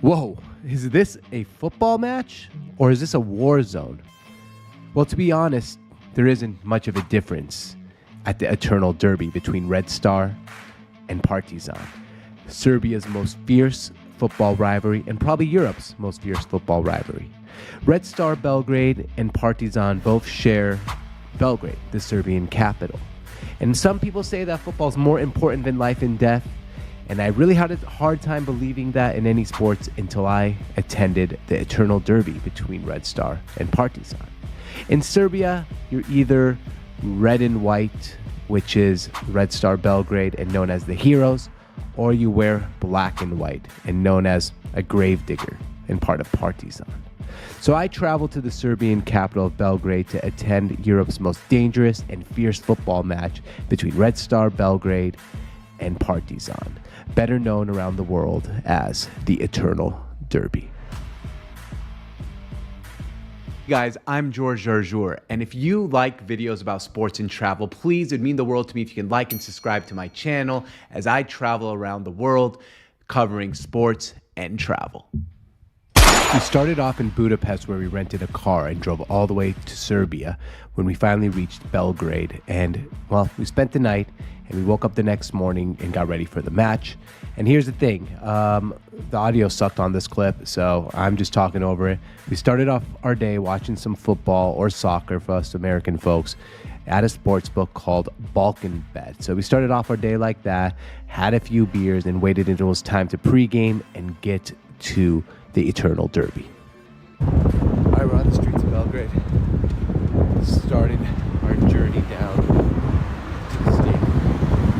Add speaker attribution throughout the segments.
Speaker 1: Whoa, is this a football match or is this a war zone? Well, to be honest, there isn't much of a difference at the eternal derby between Red Star and Partizan, Serbia's most fierce football rivalry and probably Europe's most fierce football rivalry. Red Star Belgrade and Partizan both share Belgrade, the Serbian capital. And some people say that football is more important than life and death. And I really had a hard time believing that in any sports until I attended the eternal derby between Red Star and Partizan. In Serbia, you're either red and white, which is Red Star Belgrade and known as the Heroes, or you wear black and white and known as a gravedigger and part of Partizan. So I traveled to the Serbian capital of Belgrade to attend Europe's most dangerous and fierce football match between Red Star Belgrade and Partizan, better known around the world as the Eternal Derby.
Speaker 2: Guys, I'm George Jarjour, and if you like videos about sports and travel, please, it'd mean the world to me if you can like and subscribe to my channel as I travel around the world covering sports and travel.
Speaker 1: We started off in Budapest where we rented a car and drove all the way to Serbia when we finally reached Belgrade. And, well, we spent the night and we woke up the next morning and got ready for the match. And here's the thing, the audio sucked on this clip, so I'm just talking over it. We started off our day watching some football or soccer for us American folks at a sports book called Balkan Bet. So we started off our day like that, had a few beers, and waited until it was time to pregame and get to the Eternal Derby. All right, we're on the streets of Belgrade. Started our journey down to the stadium.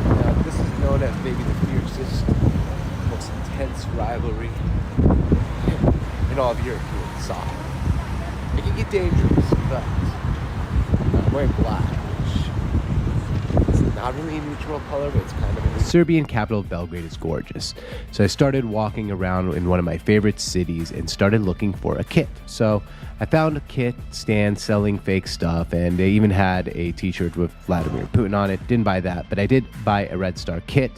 Speaker 1: Now, this is known as maybe the fiercest, most intense rivalry in all of European soccer. It can get dangerous, but I'm wearing black, which is not really a neutral color, but it's kind of the Serbian capital of Belgrade is gorgeous. So I started walking around in one of my favorite cities and started looking for a kit. So I found a kit stand selling fake stuff, and they even had a t-shirt with Vladimir Putin on it. Didn't buy that, but I did buy a Red Star kit,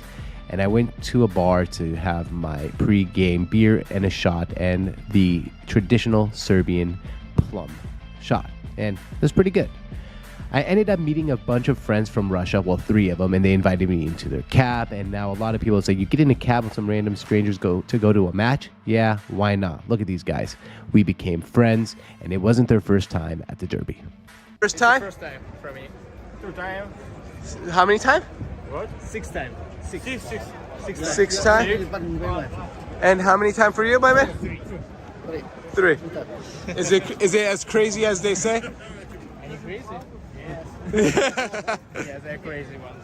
Speaker 1: and I went to a bar to have my pre-game beer and a shot and the traditional Serbian plum shot, and it was pretty good. I ended up meeting a bunch of friends from Russia, well, 3 of them, and they invited me into their cab. And now a lot of people say, you get in a cab with some random strangers go to a match? Yeah, why not? Look at these guys. We became friends, and it wasn't their first time at the Derby.
Speaker 3: First time?
Speaker 4: First time for me. 2 times.
Speaker 3: How many times?
Speaker 4: What? 6 times.
Speaker 3: Six times? And how many times for you, my man? 3. Is it as crazy as they say?
Speaker 4: Any crazy? Yes. Yes, they're crazy ones.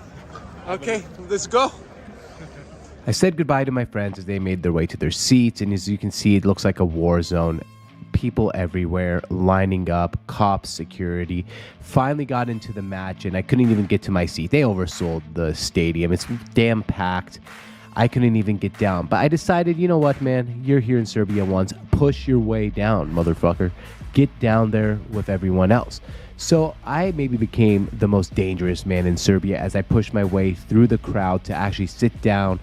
Speaker 3: Okay, let's go.
Speaker 1: I said goodbye to my friends as they made their way to their seats, and as you can see, it looks like a war zone. People everywhere lining up, cops, security. Finally got into the match, and I couldn't even get to my seat. They oversold the stadium. It's damn packed. I couldn't even get down. But I decided, you know what, man? You're here in Serbia once. Push your way down, motherfucker. Get down there with everyone else. So I maybe became the most dangerous man in Serbia as I pushed my way through the crowd to actually sit down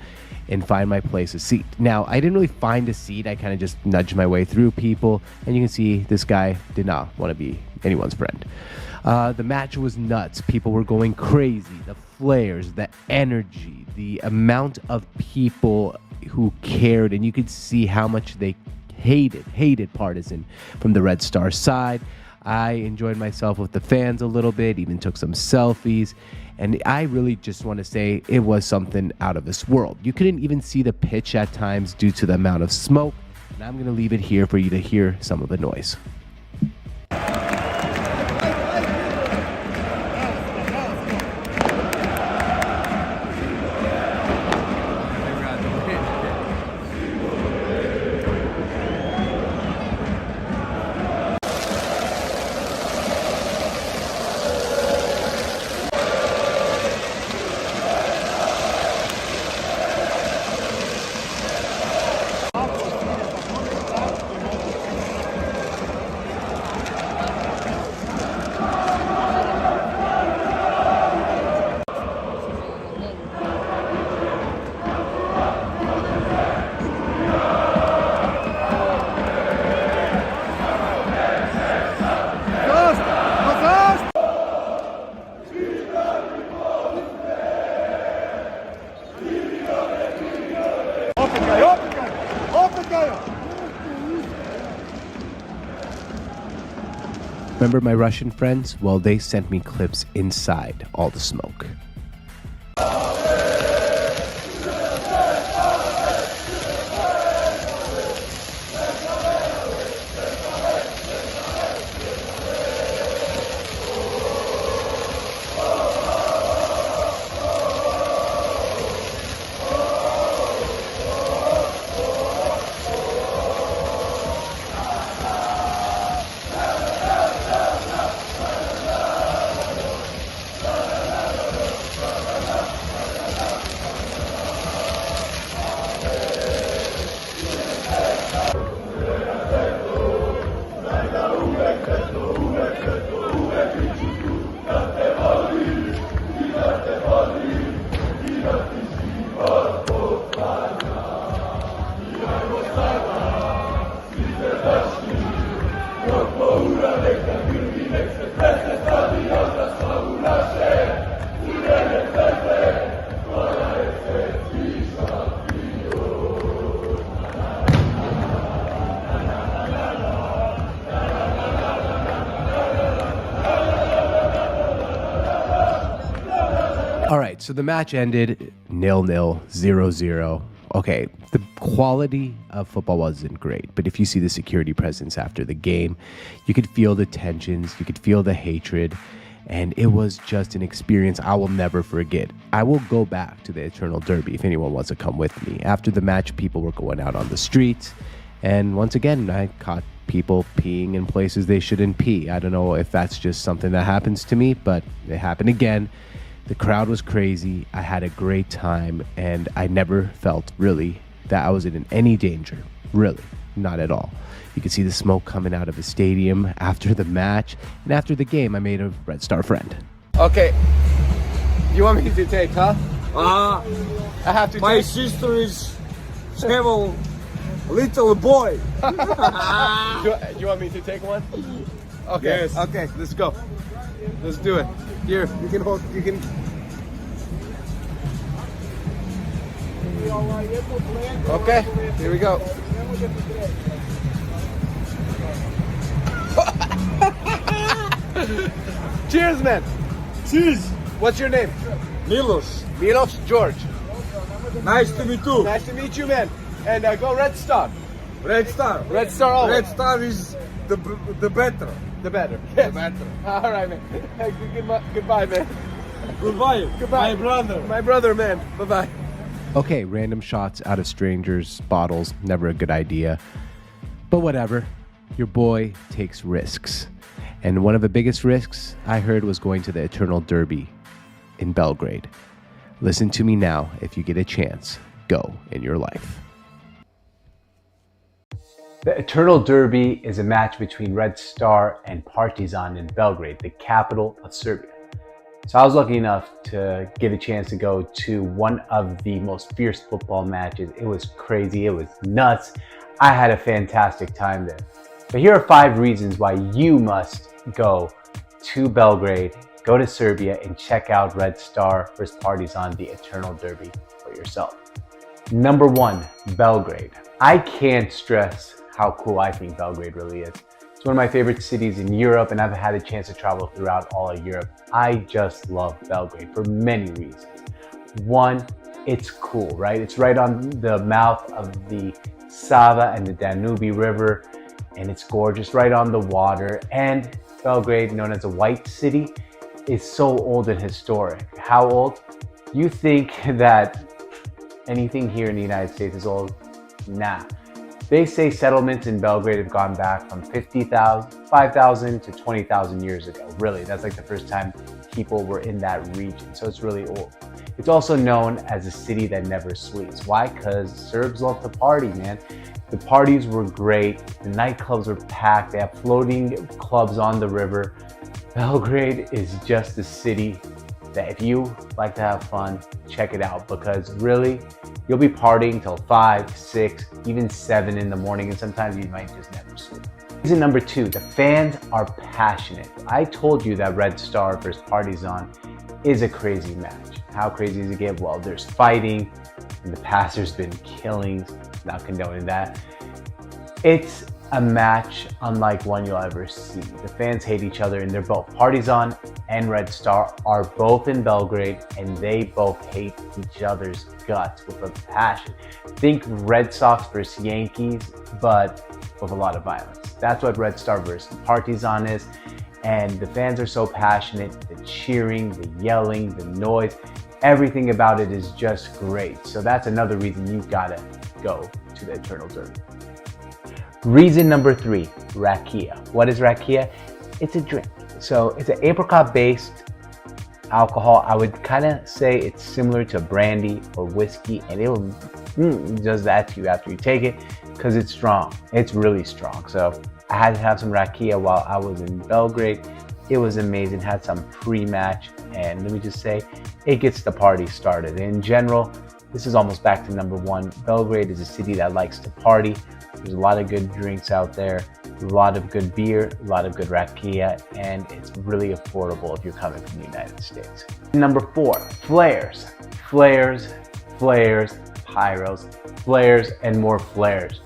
Speaker 1: and find my place a seat. Now, I didn't really find a seat. I kind of just nudged my way through people. And you can see this guy did not want to be anyone's friend. The match was nuts. People were going crazy. The flares, the energy, the amount of people who cared. And you could see how much they hated Partizan from the Red Star side. I enjoyed myself with the fans a little bit, even took some selfies. And I really just want to say it was something out of this world. You couldn't even see the pitch at times due to the amount of smoke. And I'm going to leave it here for you to hear some of the noise. Remember my Russian friends? Well, they sent me clips inside all the smoke. All right, so the match ended 0-0, 0-0. Okay, the quality of football wasn't great, but if you see the security presence after the game, you could feel the tensions, you could feel the hatred, and it was just an experience I will never forget. I will go back to the Eternal Derby if anyone wants to come with me. After the match, people were going out on the streets, and once again, I caught people peeing in places they shouldn't pee. I don't know if that's just something that happens to me, but it happened again. The crowd was crazy. I had a great time, and I never felt really that I was in any danger. Really, not at all. You could see the smoke coming out of the stadium after the match, and after the game, I made a Red Star friend.
Speaker 3: Okay. You want me to take, huh?
Speaker 5: I
Speaker 3: have to
Speaker 5: my
Speaker 3: take.
Speaker 5: sister is several little boy.
Speaker 3: You want me to take one? Okay.
Speaker 5: Yes.
Speaker 3: Okay, let's go. Let's do it. Here, you can hold, you can. Okay, here we go. Cheers, man.
Speaker 5: Cheers.
Speaker 3: What's your name?
Speaker 5: Milos.
Speaker 3: Milos George.
Speaker 5: Nice to meet you.
Speaker 3: Nice to meet you, man. And go Red Star.
Speaker 5: Red Star.
Speaker 3: Red Star always.
Speaker 5: Red Star is the better.
Speaker 3: The better. Yes.
Speaker 5: The better.
Speaker 3: All right, man. Goodbye, man.
Speaker 5: Goodbye.
Speaker 3: Goodbye.
Speaker 5: My brother.
Speaker 3: My brother, man. Bye-bye.
Speaker 1: Okay, random shots out of strangers' bottles, never a good idea. But whatever, your boy takes risks. And one of the biggest risks I heard was going to the Eternal Derby in Belgrade. Listen to me now. If you get a chance, go in your life.
Speaker 2: The Eternal Derby is a match between Red Star and Partizan in Belgrade, the capital of Serbia. So I was lucky enough to get a chance to go to one of the most fierce football matches. It was crazy, it was nuts. I had a fantastic time there. But here are 5 reasons why you must go to Belgrade, go to Serbia, and check out Red Star versus Partizan, the Eternal Derby for yourself. Number 1, Belgrade. I can't stress how cool I think Belgrade really is. It's one of my favorite cities in Europe, and I've had a chance to travel throughout all of Europe. I just love Belgrade for many reasons. 1, it's cool, right? It's right on the mouth of the Sava and the Danube River, and it's gorgeous, right on the water. And Belgrade, known as a white city, is so old and historic. How old? You think that anything here in the United States is old? Nah. They say settlements in Belgrade have gone back from 5,000 to 20,000 years ago. Really, that's like the first time people were in that region. So it's really old. It's also known as a city that never sleeps. Why? Because Serbs love to party, man. The parties were great. The nightclubs were packed. They have floating clubs on the river. Belgrade is just a city that if you like to have fun, check it out, because really, you'll be partying till 5, 6, even 7 in the morning, and sometimes you might just never sleep. Reason number 2, the fans are passionate. I told you that Red Star versus Partizan is a crazy match. How crazy does it get? Well, there's fighting. In the past, there's been killings, not condoning that.
Speaker 1: It's a match unlike one you'll ever see. The fans hate each other and they're both. Partizan and Red Star are both in Belgrade and they both hate each other's guts with a passion. Think Red Sox versus Yankees, but with a lot of violence. That's what Red Star versus Partizan is. And the fans are so passionate, the cheering, the yelling, the noise, everything about it is just great. So that's another reason you've gotta go to the Eternal Derby. Reason number 3, rakia. What is rakia? It's a drink. So it's an apricot-based alcohol. I would kind of say it's similar to brandy or whiskey, and it will does that to you after you take it because it's strong. It's really strong. So I had to have some rakia while I was in Belgrade. It was amazing. Had some pre-match, and let me just say, it gets the party started. In general, this is almost back to number 1. Belgrade is a city that likes to party. There's a lot of good drinks out there, a lot of good beer, a lot of good rakia, and it's really affordable if you're coming from the United States. Number 4, flares. Flares, flares, pyros, flares, and more flares.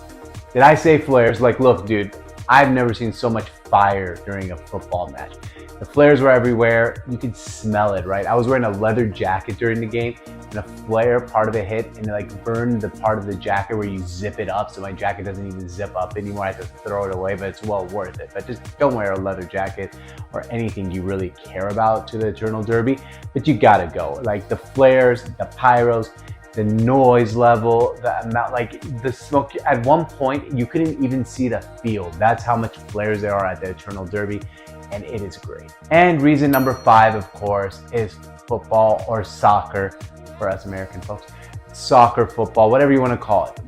Speaker 1: Did I say flares? Like, look, dude, I've never seen so much fire during a football match. The flares were everywhere. You could smell it, right? I was wearing a leather jacket during the game, and a flare, part of it hit, and it like burned the part of the jacket where you zip it up, so my jacket doesn't even zip up anymore. I have to throw it away, but it's well worth it. But just don't wear a leather jacket or anything you really care about to the Eternal Derby, but you gotta go. Like the flares, the pyros, the noise level, the amount, like the smoke. At one point, you couldn't even see the field. That's how much flares there are at the Eternal Derby, and it is great. And reason number 5, of course, is football or soccer for us American folks. Soccer, football, whatever you want to call it.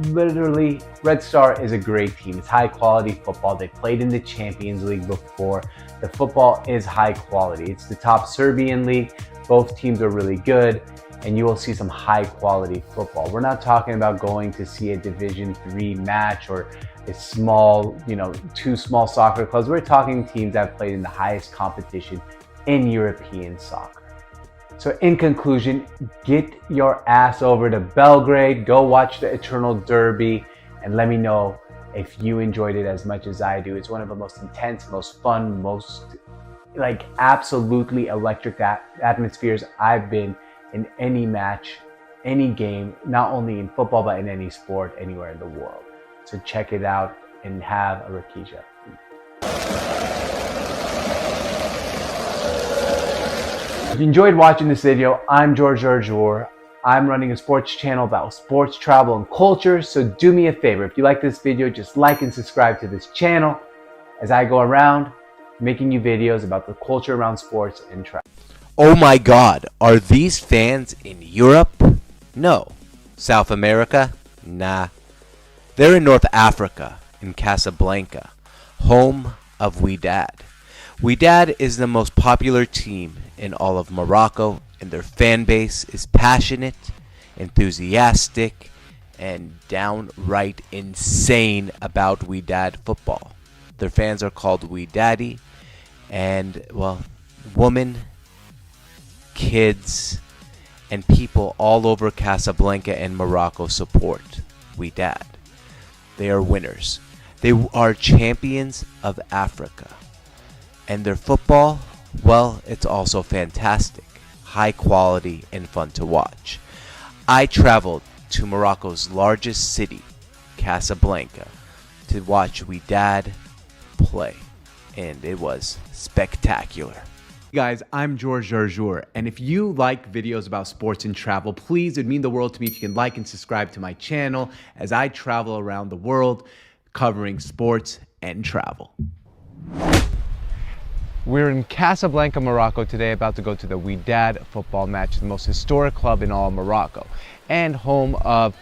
Speaker 1: Literally, Red Star is a great team. It's high quality football. They played in the Champions League before. The football is high quality. It's the top Serbian league. Both teams are really good, and you will see some high quality football. We're not talking about going to see a Division 3 match or a small, 2 small soccer clubs. We're talking teams that have played in the highest competition in European soccer. So in conclusion, get your ass over to Belgrade, go watch the Eternal Derby, and let me know if you enjoyed it as much as I do. It's one of the most intense, most fun, most absolutely electric atmospheres I've been in any match, any game, not only in football, but in any sport anywhere in the world. So check it out and have a rakia. If you enjoyed watching this video, I'm George Arjour. I'm running a sports channel about sports, travel, and culture. So do me a favor. If you like this video, just like and subscribe to this channel as I go around making you videos about the culture around sports and travel.
Speaker 2: Oh my God, are these fans in Europe? No. South America? Nah. They're in North Africa, in Casablanca, home of Wydad. Wydad is the most popular team in all of Morocco, and their fan base is passionate, enthusiastic, and downright insane about Wydad football. Their fans are called Wydadi, and, well, women, kids, and people all over Casablanca and Morocco support Wydad. They are winners. They are champions of Africa. And their football, well, it's also fantastic, high quality, and fun to watch. I traveled to Morocco's largest city, Casablanca, to watch Wydad play, and it was spectacular. Guys, I'm George Arjour, and if you like videos about sports and travel, please, it'd mean the world to me if you can like and subscribe to my channel as I travel around the world covering sports and travel. We're in Casablanca, Morocco today, about to go to the Wydad football match, the most historic club in all of Morocco and home of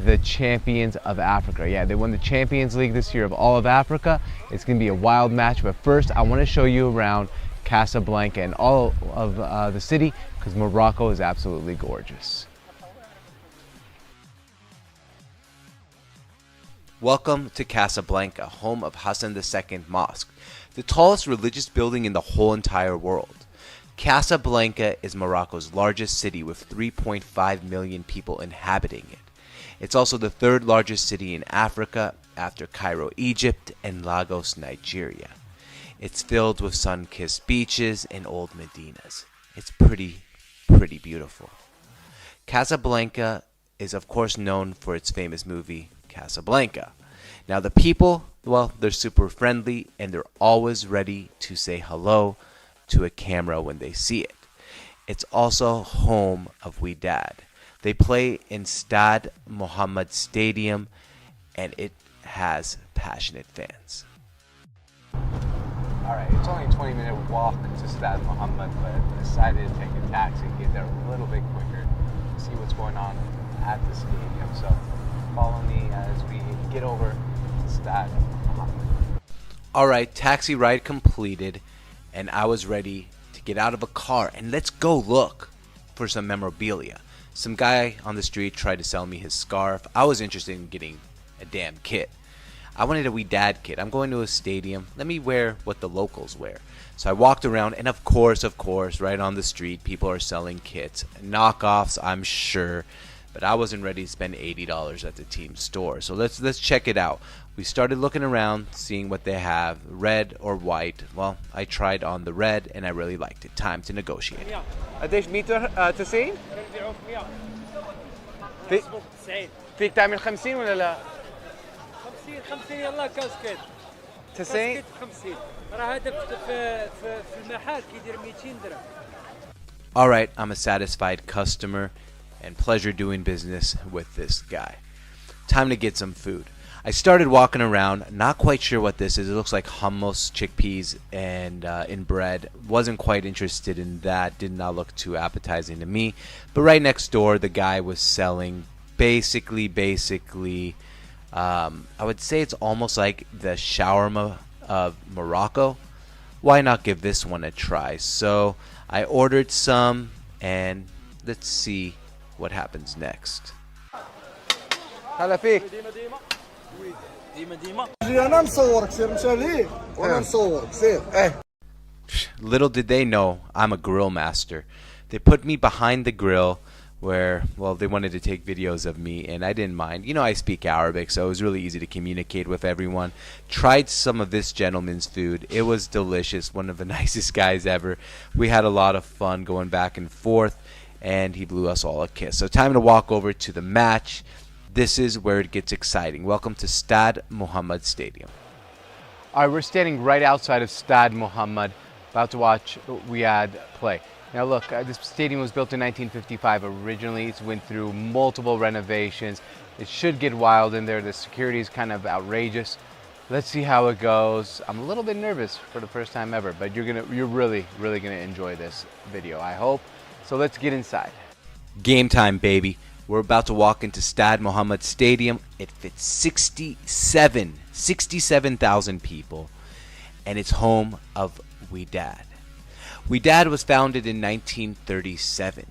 Speaker 2: the champions of Africa. Yeah, they won the Champions League this year of all of Africa. It's gonna be a wild match, but first I wanna show you around Casablanca and all of the city because Morocco is absolutely gorgeous. Welcome to Casablanca, home of Hassan II Mosque, the tallest religious building in the whole entire world. Casablanca is Morocco's largest city with 3.5 million people inhabiting it. It's also the third largest city in Africa after Cairo, Egypt, and Lagos, Nigeria. It's filled with sun-kissed beaches and old Medinas. It's pretty beautiful. Casablanca is of course known for its famous movie, Casablanca. Now the people, well, they're super friendly and they're always ready to say hello to a camera when they see it. It's also home of Wydad. They play in Stade Mohammed Stadium and it has passionate fans.
Speaker 6: Alright, it's only a 20-minute walk to Stade Mohammed, but I decided to take a taxi and get there a little bit quicker to see what's going on at the stadium. So follow me as we get over to Stade Mohammed.
Speaker 2: Alright, taxi ride completed, and I was ready to get out of a car and let's go look for some memorabilia. Some guy on the street tried to sell me his scarf. I was interested in getting a damn kit. I wanted a Wydad kit. I'm going to a stadium. Let me wear what the locals wear. So I walked around, and of course, right on the street, people are selling kits. Knockoffs, I'm sure. But I wasn't ready to spend $80 at the team store. So let's check it out. We started looking around, seeing what they have, red or white. Well, I tried on the red, and I really liked it. Time to negotiate.
Speaker 3: قديش متر 90
Speaker 4: بنبيعوك 100
Speaker 3: في
Speaker 4: 90
Speaker 3: فيك تعمل 50 ولا لا
Speaker 4: 50 يلا كاسكيت
Speaker 3: 90
Speaker 4: 50 راه هذا في المحل كيدير 200 درهم.
Speaker 2: Alright, I'm a satisfied customer and pleasure doing business with this guy. Time to get some food. I started walking around, not quite sure what this is. It looks like hummus, chickpeas, and in bread. Wasn't quite interested in that. Did not look too appetizing to me. But right next door, the guy was selling basically, I would say it's almost like the shawarma of Morocco. Why not give this one a try? So I ordered some, and let's see what happens next.
Speaker 3: هلا فيك
Speaker 5: انا نصورك سير مشى ليه وانا نصورك سير
Speaker 2: Little did they know, I'm a grill master. They put me behind the grill where, well, they wanted to take videos of me, and I didn't mind. You know, I speak Arabic, so it was really easy to communicate with everyone. Tried some of this gentleman's food. It was delicious, one of the nicest guys ever. We had a lot of fun going back and forth, and he blew us all a kiss. So time to walk over to the match. This is where it gets exciting. Welcome to Stade Mohammed Stadium. All right, we're standing right outside of Stade Mohammed, about to watch Wydad play. Now look, this stadium was built in 1955 originally. It's went through multiple renovations. It should get wild in there. The security is kind of outrageous. Let's see how it goes. I'm a little bit nervous for the first time ever, but you're really gonna enjoy this video, I hope. So let's get inside. Game time, baby. We're about to walk into Stade Mohammed Stadium. It fits 67,000 people, and it's home of Wydad. Wydad was founded in 1937,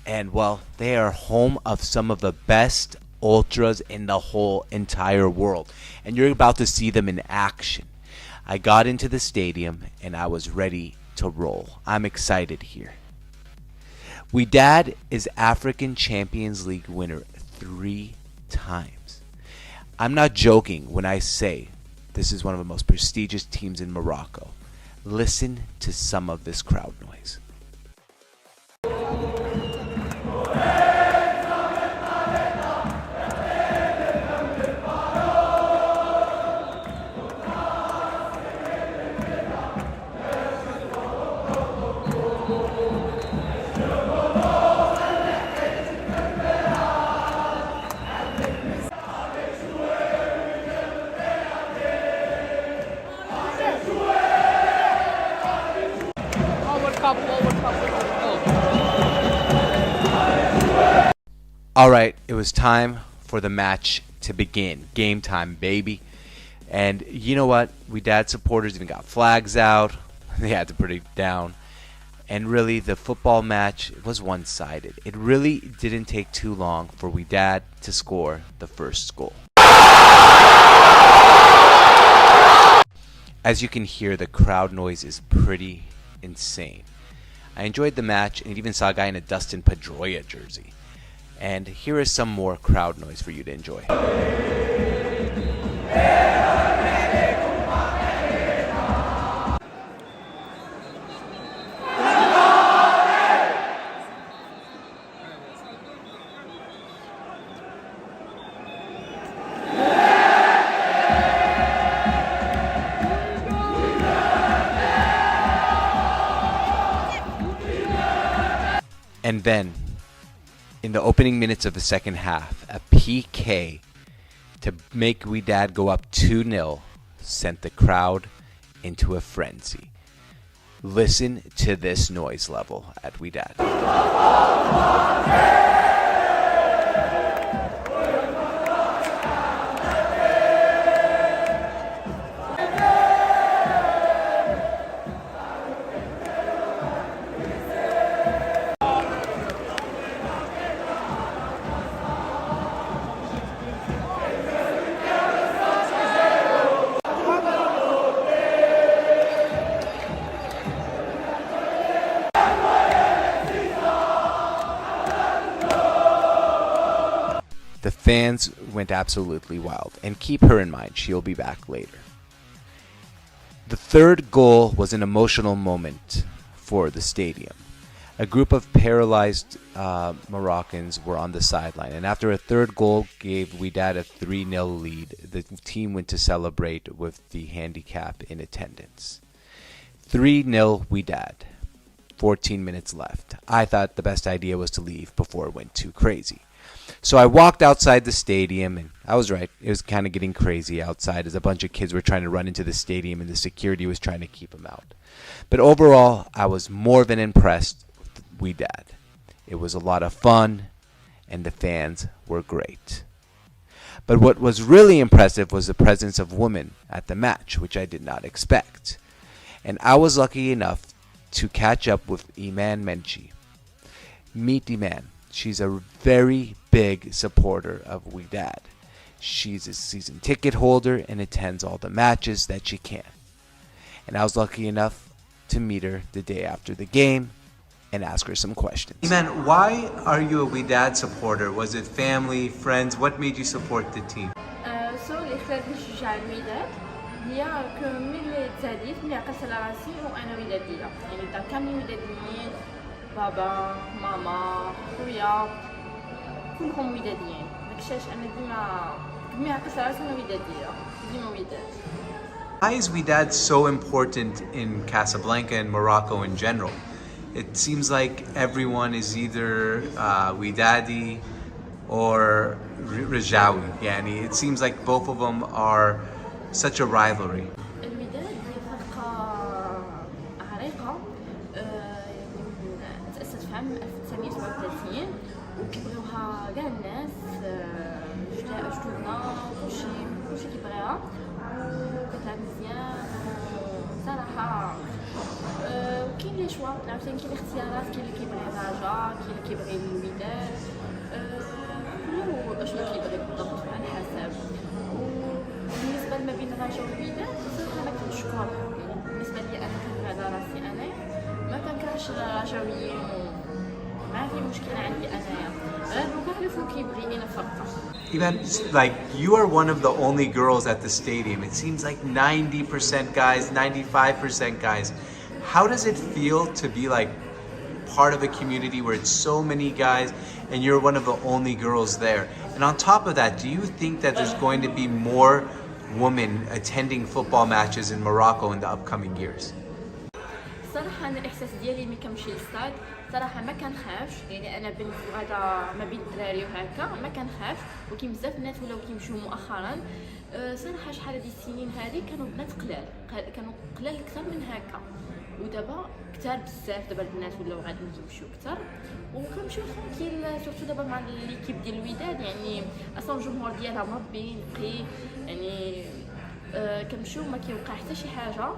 Speaker 2: and well, they are home of some of the best ultras in the whole entire world, and you're about to see them in action. I got into the stadium, and I was ready to roll. I'm excited here. Wydad is African Champions League winner 3 times. I'm not joking when I say this is one of the most prestigious teams in Morocco. Listen to some of this crowd noise. Alright, it was time for the match to begin. Game time, baby. And you know what? Wydad supporters even got flags out. They had to put it down. And really, the football match was one-sided. It really didn't take too long for Wydad to score the first goal. As you can hear, the crowd noise is pretty insane. I enjoyed the match and even saw a guy in a Dustin Pedroia jersey. And here is some more crowd noise for you to enjoy. And then, in the opening minutes of the second half, a PK to make Wydad go up 2-0 sent the crowd into a frenzy. Listen to this noise level at Wydad. The fans went absolutely wild, and keep her in mind, she'll be back later. The third goal was an emotional moment for the stadium. A group of paralyzed Moroccans were on the sideline, and after a third goal gave Wydad a 3-0 lead, the team went to celebrate with the handicap in attendance. 3-0 Wydad. 14 minutes left. I thought the best idea was to leave before it went too crazy. So I walked outside the stadium, and I was right. It was kind of getting crazy outside as a bunch of kids were trying to run into the stadium and the security was trying to keep them out. But overall, I was more than impressed with Wydad. It was a lot of fun, and the fans were great. But what was really impressive was the presence of women at the match, which I did not expect. And I was lucky enough to catch up with Iman Menchi. Meet Iman. She's a very big supporter of Wydad. She's a season ticket holder and attends all the matches that she can. And I was lucky enough to meet her the day after the game and ask her some questions.
Speaker 3: Iman, why are you a Wydad supporter? Was it family, friends? What made you support the team?
Speaker 7: اللي خلاتني نشجع الوداد هي ملي تزاديت ملي عقلت على راسي وانا وداديه يعني الدار كاملين وداديين بابا ماما خويا كلهم وداديين داكشاش انا ديما عقلت على راسي انا وداديه ديما وداد.
Speaker 3: Why is Wydad so important in Casablanca and Morocco in general? It seems like everyone is either Wydadi or Rajawi. Yani, it seems like both of them are such a rivalry.
Speaker 7: الوداد هي فرقة عريقة تأسست في عام 1937 وكيبغيوها كاع الناس جدودنا كلشي كيبغيها وكتلعب مزيان صراحة وكاين لي شوا عاوتاني كاين الاختيارات كاين اللي كيبغي الرجاء كاين اللي كيبغي الوداد كل شنو كيبغي بالضبط على حسب. وبالنسبه ما بين الرجاء والوداد صراحه ما كنتش كره يعني بالنسبه لي انا كنبغي على راسي انا ما كنكرهش الرجاويين ما في مشكله عندي انايا غير كاع اللي فوق كيبغي انا فرقه.
Speaker 3: Even like you are one of the only girls at the stadium. It seems like 90% guys, 95% guys. How does it feel to be like part of a community where it's so many guys and you're one of the only girls there? And on top of that, do you think that there's going to be more women attending football matches in Morocco in the upcoming years?
Speaker 7: صراحة أنا الإحساس ديالي ملي كنمشي للستاد صراحة ما كنخافش يعني أنا بنت هذا ما بين الدراري وهكا ما كنخافش وكاين بزاف الناس ولاو كيمشيو مؤخرا صراحة شحال هادي السنين هادي كانوا بنات قلال كانوا قلال أكثر من هكا ودابا كثار بزاف دابا البنات ولاو غادي يمشيو كثر وكنمشيو ترونكيل سورتو دابا مع ليكيب ديال الوداد يعني اصلا الجمهور ديالها مربي نقي يعني كنمشيو ما كيوقع حتى شي حاجه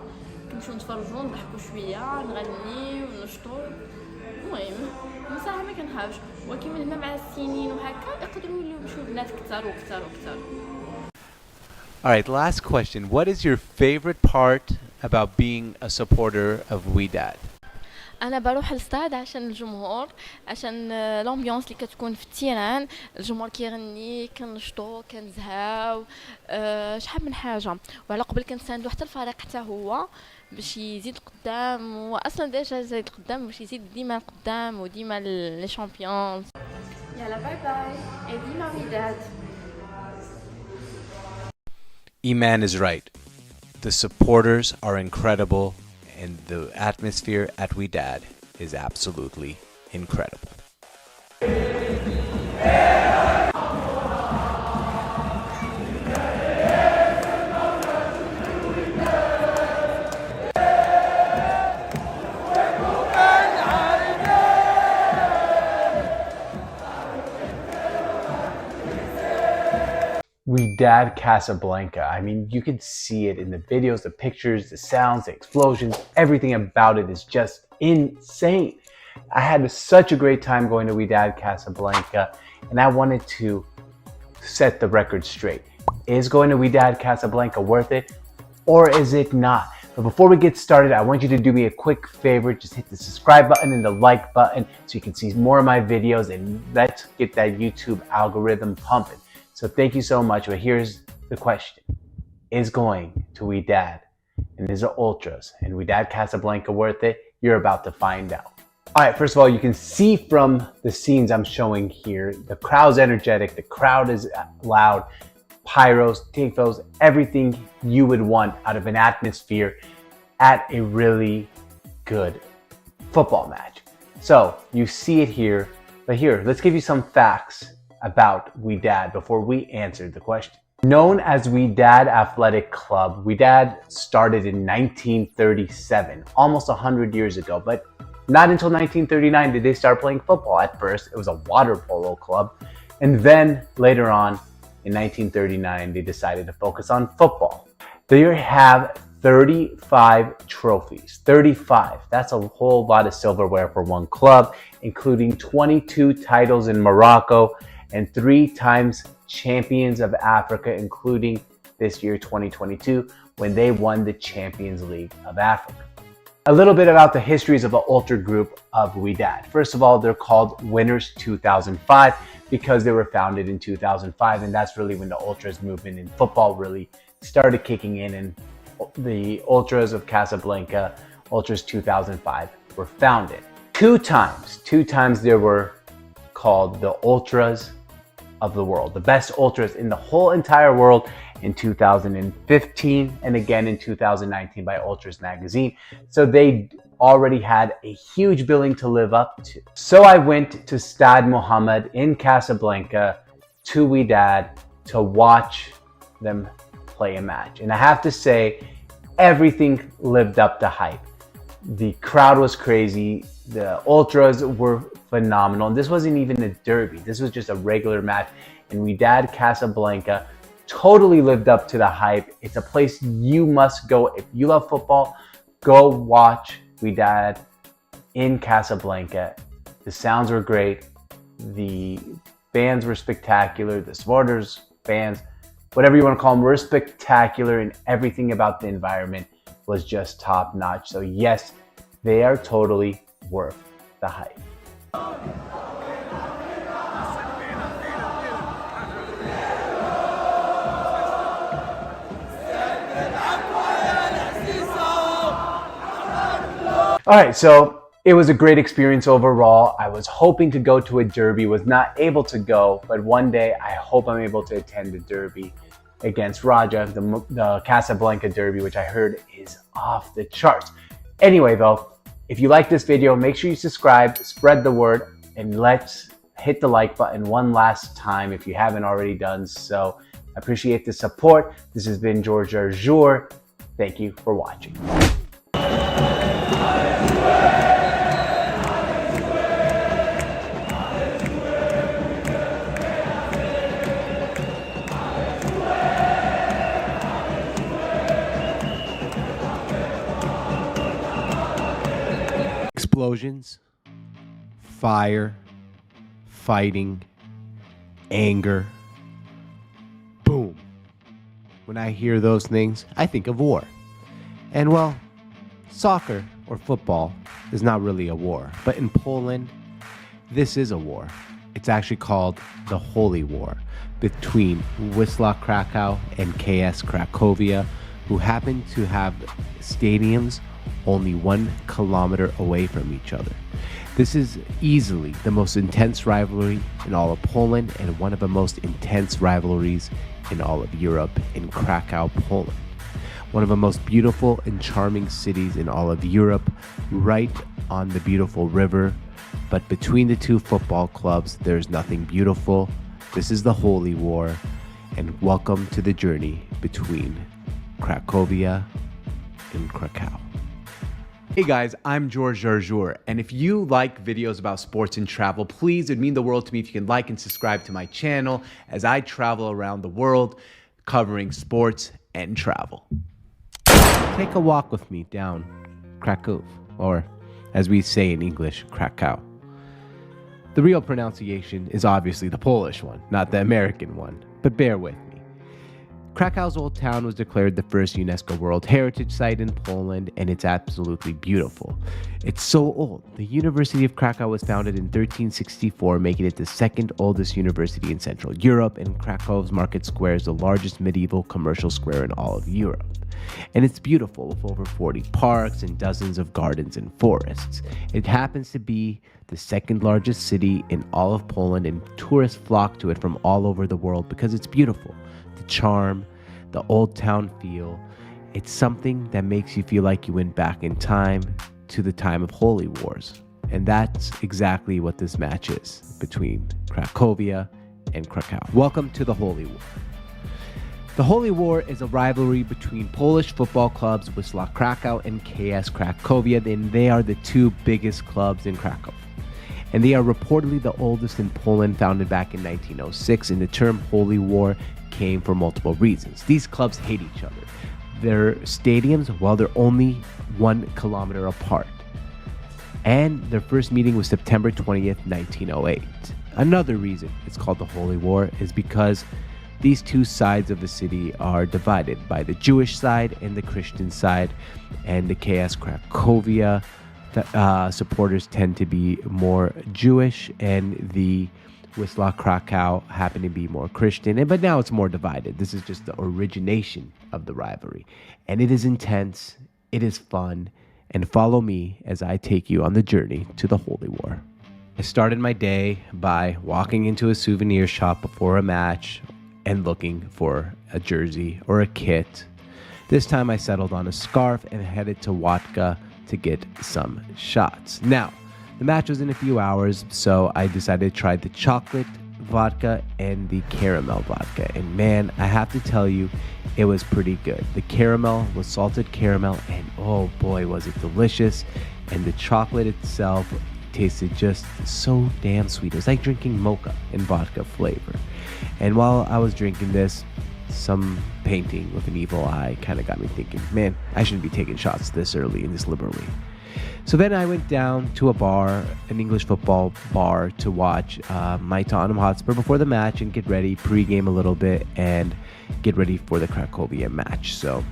Speaker 7: كنمشيو نتفرجوا نضحكوا شويه نغنيو ونشطوا المهم صراحه ما كنخافش ولكن من مع السنين وهكا يقدروا يمشيو البنات كثر وكثر وكثر.
Speaker 2: All right, last question. What is your favorite part about being a supporter of Wydad?
Speaker 7: انا بروح الستاد عشان الجمهور، عشان لامبيونس اللي كتكون في التيران، الجمهور كيغني، كنشطو، كنزهاو، شحال من حاجه. وعلى قبل كنساندو حتى الفريق حتى هو باش يزيد قدام، هو اصلا ديجا زايد قدام باش يزيد ديما قدام وديما لي شامبيونز. يلا باي باي، ديما وداد.
Speaker 2: Iman is right. The supporters are incredible, and the atmosphere at Wydad is absolutely incredible. Wydad Casablanca. I mean, you could see it in the videos, the pictures, the sounds, the explosions, everything about it is just insane. I had such a great time going to Wydad Casablanca, and I wanted to set the record straight. Is going to Wydad Casablanca worth it, or is it not? But before we get started, I want you to do me a quick favor. Just hit the subscribe button and the like button so you can see more of my videos, and let's get that YouTube algorithm pumping. So thank you so much. But here's the question. Is going to Wydad and is the Ultras and Wydad Casablanca worth it? You're about to find out. All right, first of all, you can see from the scenes I'm showing here, the crowd's energetic, the crowd is loud, pyros, tifos, everything you would want out of an atmosphere at a really good football match. So you see it here, but here, let's give you some facts about Wydad before we answer the question. Known as Wydad Athletic Club, Wydad started in 1937, almost 100 years ago, but not until 1939 did they start playing football. At first, it was a water polo club, and then later on, in 1939, they decided to focus on football. They have 35 trophies, 35. That's a whole lot of silverware for one club, including 22 titles in Morocco, and 3 times champions of Africa, including this year, 2022, when they won the Champions League of Africa. A little bit about the histories of the ultra group of Wydad. First of all, they're called Winners 2005 because they were founded in 2005, and that's really when the Ultras movement in football really started kicking in, and the Ultras of Casablanca, Ultras 2005, were founded. Two times they were called the Ultras of the world, the best ultras in the whole entire world, in 2015 and again in 2019 by Ultras magazine. So they already had a huge billing to live up to. So I went to Stade Mohammed in Casablanca to Wydad to watch them play a match. And I have to say, everything lived up to hype. The crowd was crazy. The Ultras were phenomenal. And this wasn't even a derby. This was just a regular match. And Wydad Casablanca totally lived up to the hype. It's a place you must go. If you love football, go watch Wydad in Casablanca. The sounds were great. The fans were spectacular. The supporters, fans, whatever you want to call them, were spectacular, and everything about the environment was just top notch. So yes, they are totally worth the hype. All right, so it was a great experience overall. I was hoping to go to a derby, was not able to go, but one day I hope I'm able to attend a derby against Raja, the Casablanca derby, which I heard is off the charts. Anyway, though, if you like this video, make sure you subscribe, spread the word, and let's hit the like button one last time if you haven't already done so. I appreciate the support. This has been George Arjour. Thank you for watching.
Speaker 1: Explosions, fire, fighting, anger. Boom. When I hear those things, I think of war. And well, soccer or football is not really a war. But in Poland, this is a war. It's actually called the Holy War between Wisła Krakow and KS Cracovia, who happen to have stadiums only 1 kilometer away from each other. This is easily the most intense rivalry in all of Poland and one of the most intense rivalries in all of Europe in Krakow, Poland. One of the most beautiful and charming cities in all of Europe, right on the beautiful river. But between the two football clubs, there's nothing beautiful. This is the Holy War, and welcome to the journey between Cracovia and Krakow.
Speaker 2: Hey guys, I'm George Jarjour, and if you like videos about sports and travel, please, it'd mean the world to me if you can like and subscribe to my channel as I travel around the world covering sports and travel.
Speaker 1: Take a walk with me down Krakow, or as we say in English, Krakow. The real pronunciation is obviously the Polish one, not the American one, but bear with me. Krakow's Old Town was declared the first UNESCO World Heritage Site in Poland, and it's absolutely beautiful. It's so old. The University of Krakow was founded in 1364, making it the second oldest university in Central Europe, and Krakow's Market Square is the largest medieval commercial square in all of Europe. And it's beautiful with over 40 parks and dozens of gardens and forests. It happens to be the second largest city in all of Poland, and tourists flock to it from all over the world because it's beautiful. The charm, the old town feel, it's something that makes you feel like you went back in time to the time of holy wars. And that's exactly what this match is between Cracovia and Krakow. Welcome to the Holy War. The Holy War is a rivalry between Polish football clubs Wisła Krakow and KS Cracovia, and they are the two biggest clubs in Krakow. And they are reportedly the oldest in Poland, founded back in 1906, and the term Holy War came for multiple reasons. These clubs hate each other. Their stadiums, well, they're only 1 kilometer apart. And their first meeting was September 20th, 1908. Another reason it's called the Holy War is because these two sides of the city are divided by the Jewish side and the Christian side, and the KS Cracovia supporters tend to be more Jewish, and the Wisła Krakow happen to be more Christian. But now it's more divided. This is just the origination of the rivalry, and it is intense, it is fun, and follow me as I take you on the journey to the Holy War. I started my day by walking into a souvenir shop before a match and looking for a jersey or a kit. This time I settled on a scarf and headed to Wydad to get some shots. Now, the match was in a few hours, so I decided to try the chocolate vodka and the caramel vodka. And man, I have to tell you, it was pretty good. The caramel was salted caramel, and oh boy, was it delicious. And the chocolate itself tasted just so damn sweet. It was like drinking mocha in vodka flavor. And while I was drinking this, some painting with an evil eye kind of got me thinking, man, I shouldn't be taking shots this early and this liberally. So then I went down to a bar, an English football bar, to watch my Tottenham Hotspur before the match and get ready, pregame a little bit, and get ready for the Cracovia match. So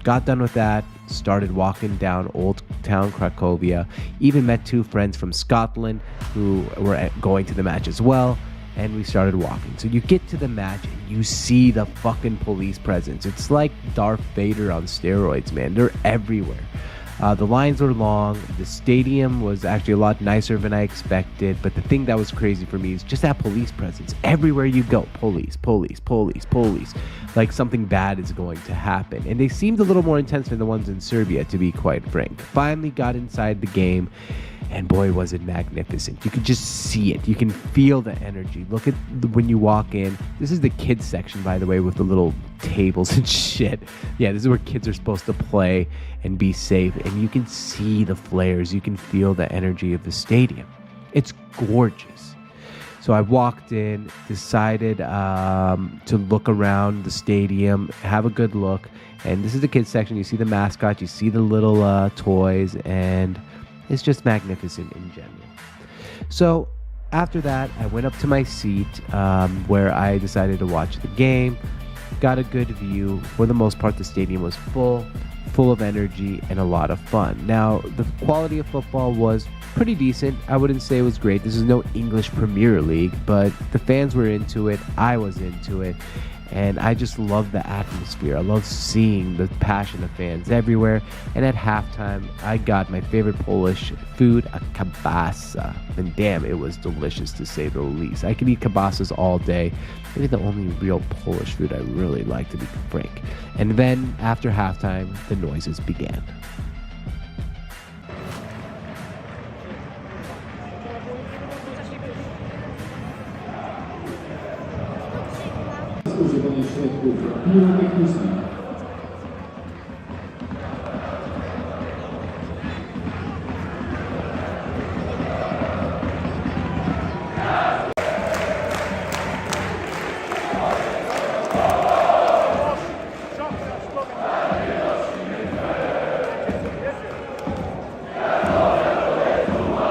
Speaker 1: got done with that, started walking down Old Town Cracovia, even met two friends from Scotland who were going to the match as well, and we started walking. So you get to the match and you see the fucking police presence. It's like Darth Vader on steroids, man. They're everywhere. The lines were long. The stadium was actually a lot nicer than I expected. But the thing that was crazy for me is just that police presence. Everywhere you go, police, police, police, police. Like something bad is going to happen. And they seemed a little more intense than the ones in Serbia, to be quite frank. Finally got inside the game, and boy, was it magnificent. You could just see it. You can feel the energy. Look at when you walk in. This is the kids section, by the way, with the little tables and shit. Yeah, this is where kids are supposed to play and be safe. And you can see the flares. You can feel the energy of the stadium. It's gorgeous. So I walked in, decided to look around the stadium, have a good look. And this is the kids section. You see the mascot, you see the little toys, and it's just magnificent in general. So after that, I went up to my seat where I decided to watch the game. Got a good view. For the most part, the stadium was full. full of energy, and a lot of fun. Now, the quality of football was pretty decent. I wouldn't say it was great. This is no English Premier League, but the fans were into it. I was into it. And I just love the atmosphere. I love seeing the passion of fans everywhere. And at halftime, I got my favorite Polish food, a kielbasa. And damn, it was delicious to say the least. I could eat kielbasas all day. Maybe the only real Polish food I really like, to be frank. And then after halftime, the noises began.
Speaker 8: Używanie środków pirotechnicznych.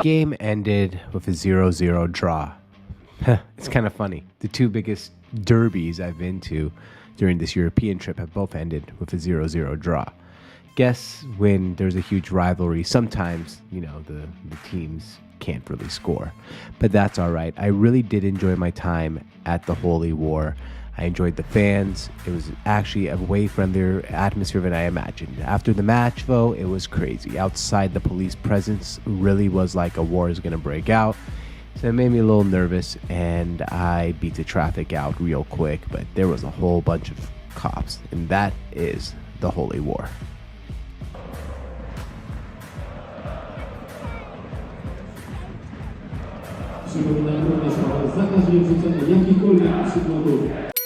Speaker 1: Game ended with a 0-0 draw. It's kind of funny. The two biggest derbies I've been to during this European trip have both ended with a 0-0 draw. Guess when there's a huge rivalry, sometimes, the teams can't really score. But that's all right. I really did enjoy my time at the Holy War. I enjoyed the fans. It was actually a way friendlier atmosphere than I imagined. After the match, though, it was crazy. Outside, the police presence really was like a war is going to break out. So it made me a little nervous, and I beat the traffic out real quick, but there was a whole bunch of cops, and that is the Holy War.
Speaker 8: Przypominam również o zakazie wrzucania jakichkolwiek przykładów.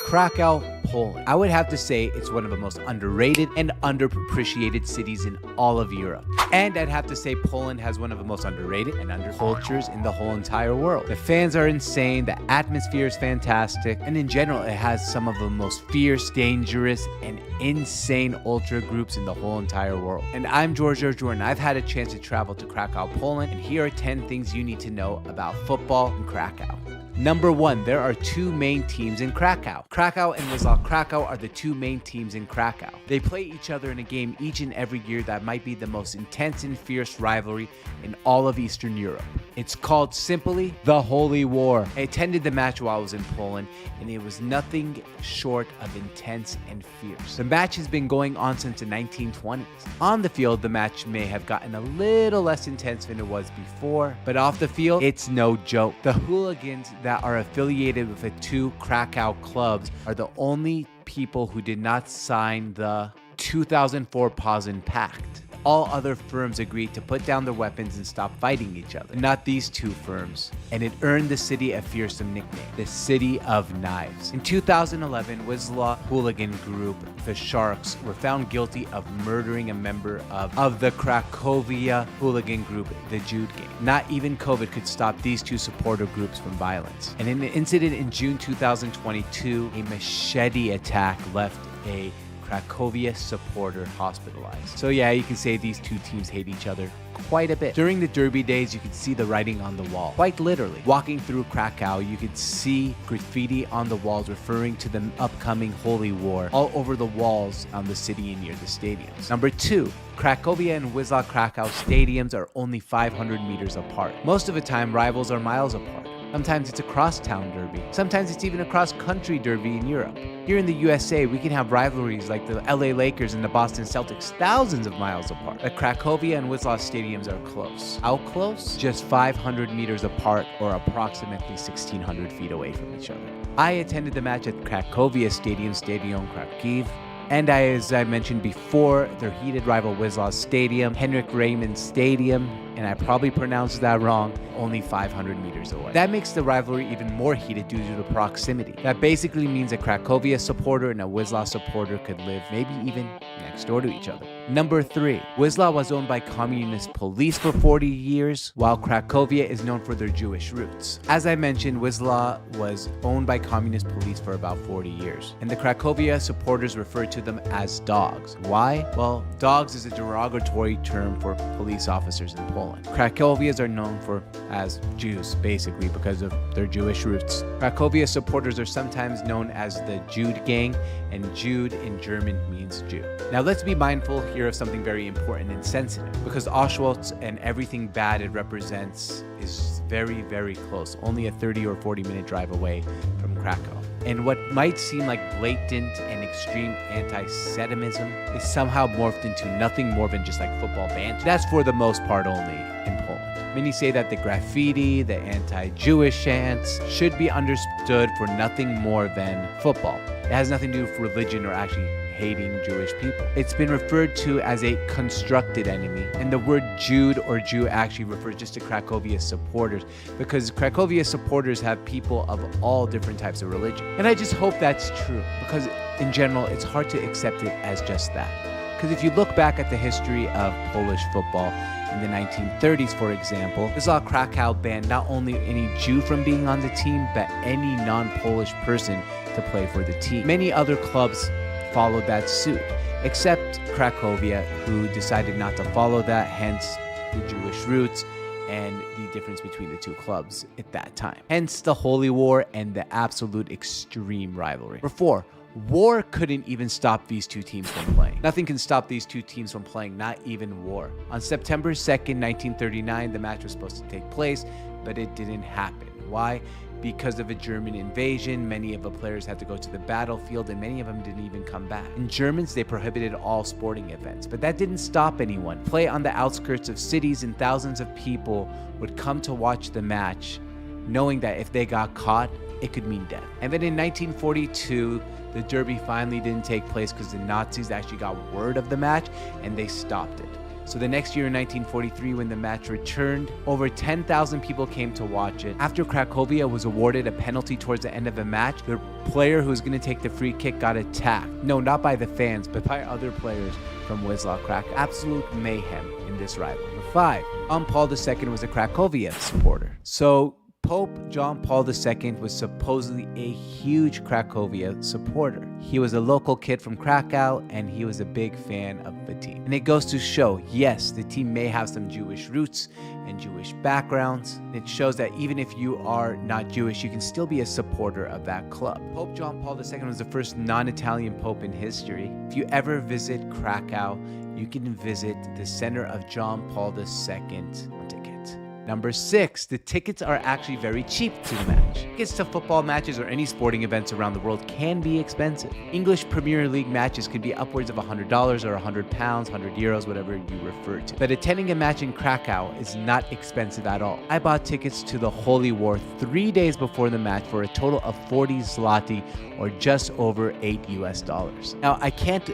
Speaker 2: Krakow, Poland. I would have to say it's one of the most underrated and underappreciated cities in all of Europe. And I'd have to say Poland has one of the most underrated and under cultures in the whole entire world. The fans are insane, the atmosphere is fantastic, and in general it has some of the most fierce, dangerous, and insane ultra groups in the whole entire world. And I'm George Jordan. I've had a chance to travel to Krakow, Poland, and here are 10 things you need to know about football in Krakow. Number 1, there are two main teams in Krakow. Krakow and Wisła Krakow are the two main teams in Krakow. They play each other in a game each and every year that might be the most intense and fierce rivalry in all of Eastern Europe. It's called simply the Holy War. I attended the match while I was in Poland, and it was nothing short of intense and fierce. The match has been going on since the 1920s. On the field, the match may have gotten a little less intense than it was before, but off the field, it's no joke. The hooligans that are affiliated with the two Krakow clubs are the only people who did not sign the 2004 Posen Pact. All other firms agreed to put down their weapons and stop fighting each other. Not these two firms. And it earned the city a fearsome nickname, the City of Knives. In 2011, Wisła hooligan group, the Sharks, were found guilty of murdering a member of the Cracovia hooligan group, the Jude Gang. Not even COVID could stop these two supporter groups from violence. And in an incident in June 2022, a machete attack left a Cracovia supporter hospitalized. So yeah, you can say these two teams hate each other quite a bit. During the derby days, you could see the writing on the wall, quite literally. Walking through Krakow, you could see graffiti on the walls referring to the upcoming Holy War all over the walls on the city and near the stadiums. Number 2, Cracovia and Wisła Krakow stadiums are only 500 meters apart. Most of the time, rivals are miles apart. Sometimes it's a cross-town derby. Sometimes it's even a cross-country derby in Europe. Here in the USA, we can have rivalries like the LA Lakers and the Boston Celtics thousands of miles apart. The Cracovia and Wisła stadiums are close. How close? Just 500 meters apart, or approximately 1,600 feet away from each other. I attended the match at Cracovia Stadium, Stadion Kraków. And as I mentioned before, their heated rival Wisła Stadium, Henryk Raymond Stadium, and I probably pronounced that wrong, only 500 meters away. That makes the rivalry even more heated due to the proximity. That basically means a Cracovia supporter and a Wisła supporter could live maybe even next door to each other. Number 3, Wisła was owned by communist police for 40 years, while Cracovia is known for their Jewish roots. As I mentioned, Wisła was owned by communist police for about 40 years, and the Cracovia supporters referred to them as dogs. Why? Well, Dogs is a derogatory term for police officers in Poland. Cracovias are known as Jews, basically, because of their Jewish roots. Cracovia supporters are sometimes known as the Jude gang, and Jude in German means Jew. Now let's be mindful here of something very important and sensitive, because Auschwitz and everything bad it represents is very, very close, only a 30 or 40-minute drive away from Krakow. And what might seem like blatant and extreme anti-Semitism is somehow morphed into nothing more than just like football banter. That's for the most part only in Poland. Many say that the graffiti, the anti-Jewish chants should be understood for nothing more than football. It has nothing to do with religion or actually hating Jewish people. It's been referred to as a constructed enemy, and the word Jude or Jew actually refers just to Cracovia supporters, because Cracovia supporters have people of all different types of religion. And I just hope that's true, because in general, it's hard to accept it as just that. Because if you look back at the history of Polish football, in the 1930s, for example, Wisła Krakow banned not only any Jew from being on the team, but any non-Polish person to play for the team. Many other clubs followed that suit, except Cracovia, who decided not to follow that, hence the Jewish roots and the difference between the two clubs at that time. Hence the Holy War and the absolute extreme rivalry. Number 4, war couldn't even stop these two teams from playing. Nothing can stop these two teams from playing, not even war. On September 2nd, 1939, the match was supposed to take place, but it didn't happen. Why? Because of a German invasion, many of the players had to go to the battlefield, and many of them didn't even come back. In Germans, they prohibited all sporting events, but that didn't stop anyone. Play on the outskirts of cities, and thousands of people would come to watch the match, knowing that if they got caught, it could mean death. And then in 1942, the derby finally didn't take place because the Nazis actually got word of the match and they stopped it. So the next year in 1943, when the match returned, over 10,000 people came to watch it. After Cracovia was awarded a penalty towards the end of the match, the player who was going to take the free kick got attacked. No, not by the fans, but by other players from Wisła Krakow. Absolute mayhem in this rivalry. Number 5, John Paul II was a Cracovia supporter. So Pope John Paul II was supposedly a huge Cracovia supporter. He was a local kid from Krakow, and he was a big fan of the team. And it goes to show, yes, the team may have some Jewish roots and Jewish backgrounds. It shows that even if you are not Jewish, you can still be a supporter of that club. Pope John Paul II was the first non-Italian pope in history. If you ever visit Krakow, you can visit the Center of John Paul II on ticket. Number 6, the tickets are actually very cheap to the match. Tickets to football matches or any sporting events around the world can be expensive. English Premier League matches could be upwards of $100 or £100, €100, whatever you refer to. But attending a match in Krakow is not expensive at all. I bought tickets to the Holy War 3 days before the match for a total of 40 zloty, or just over $8. Now, I can't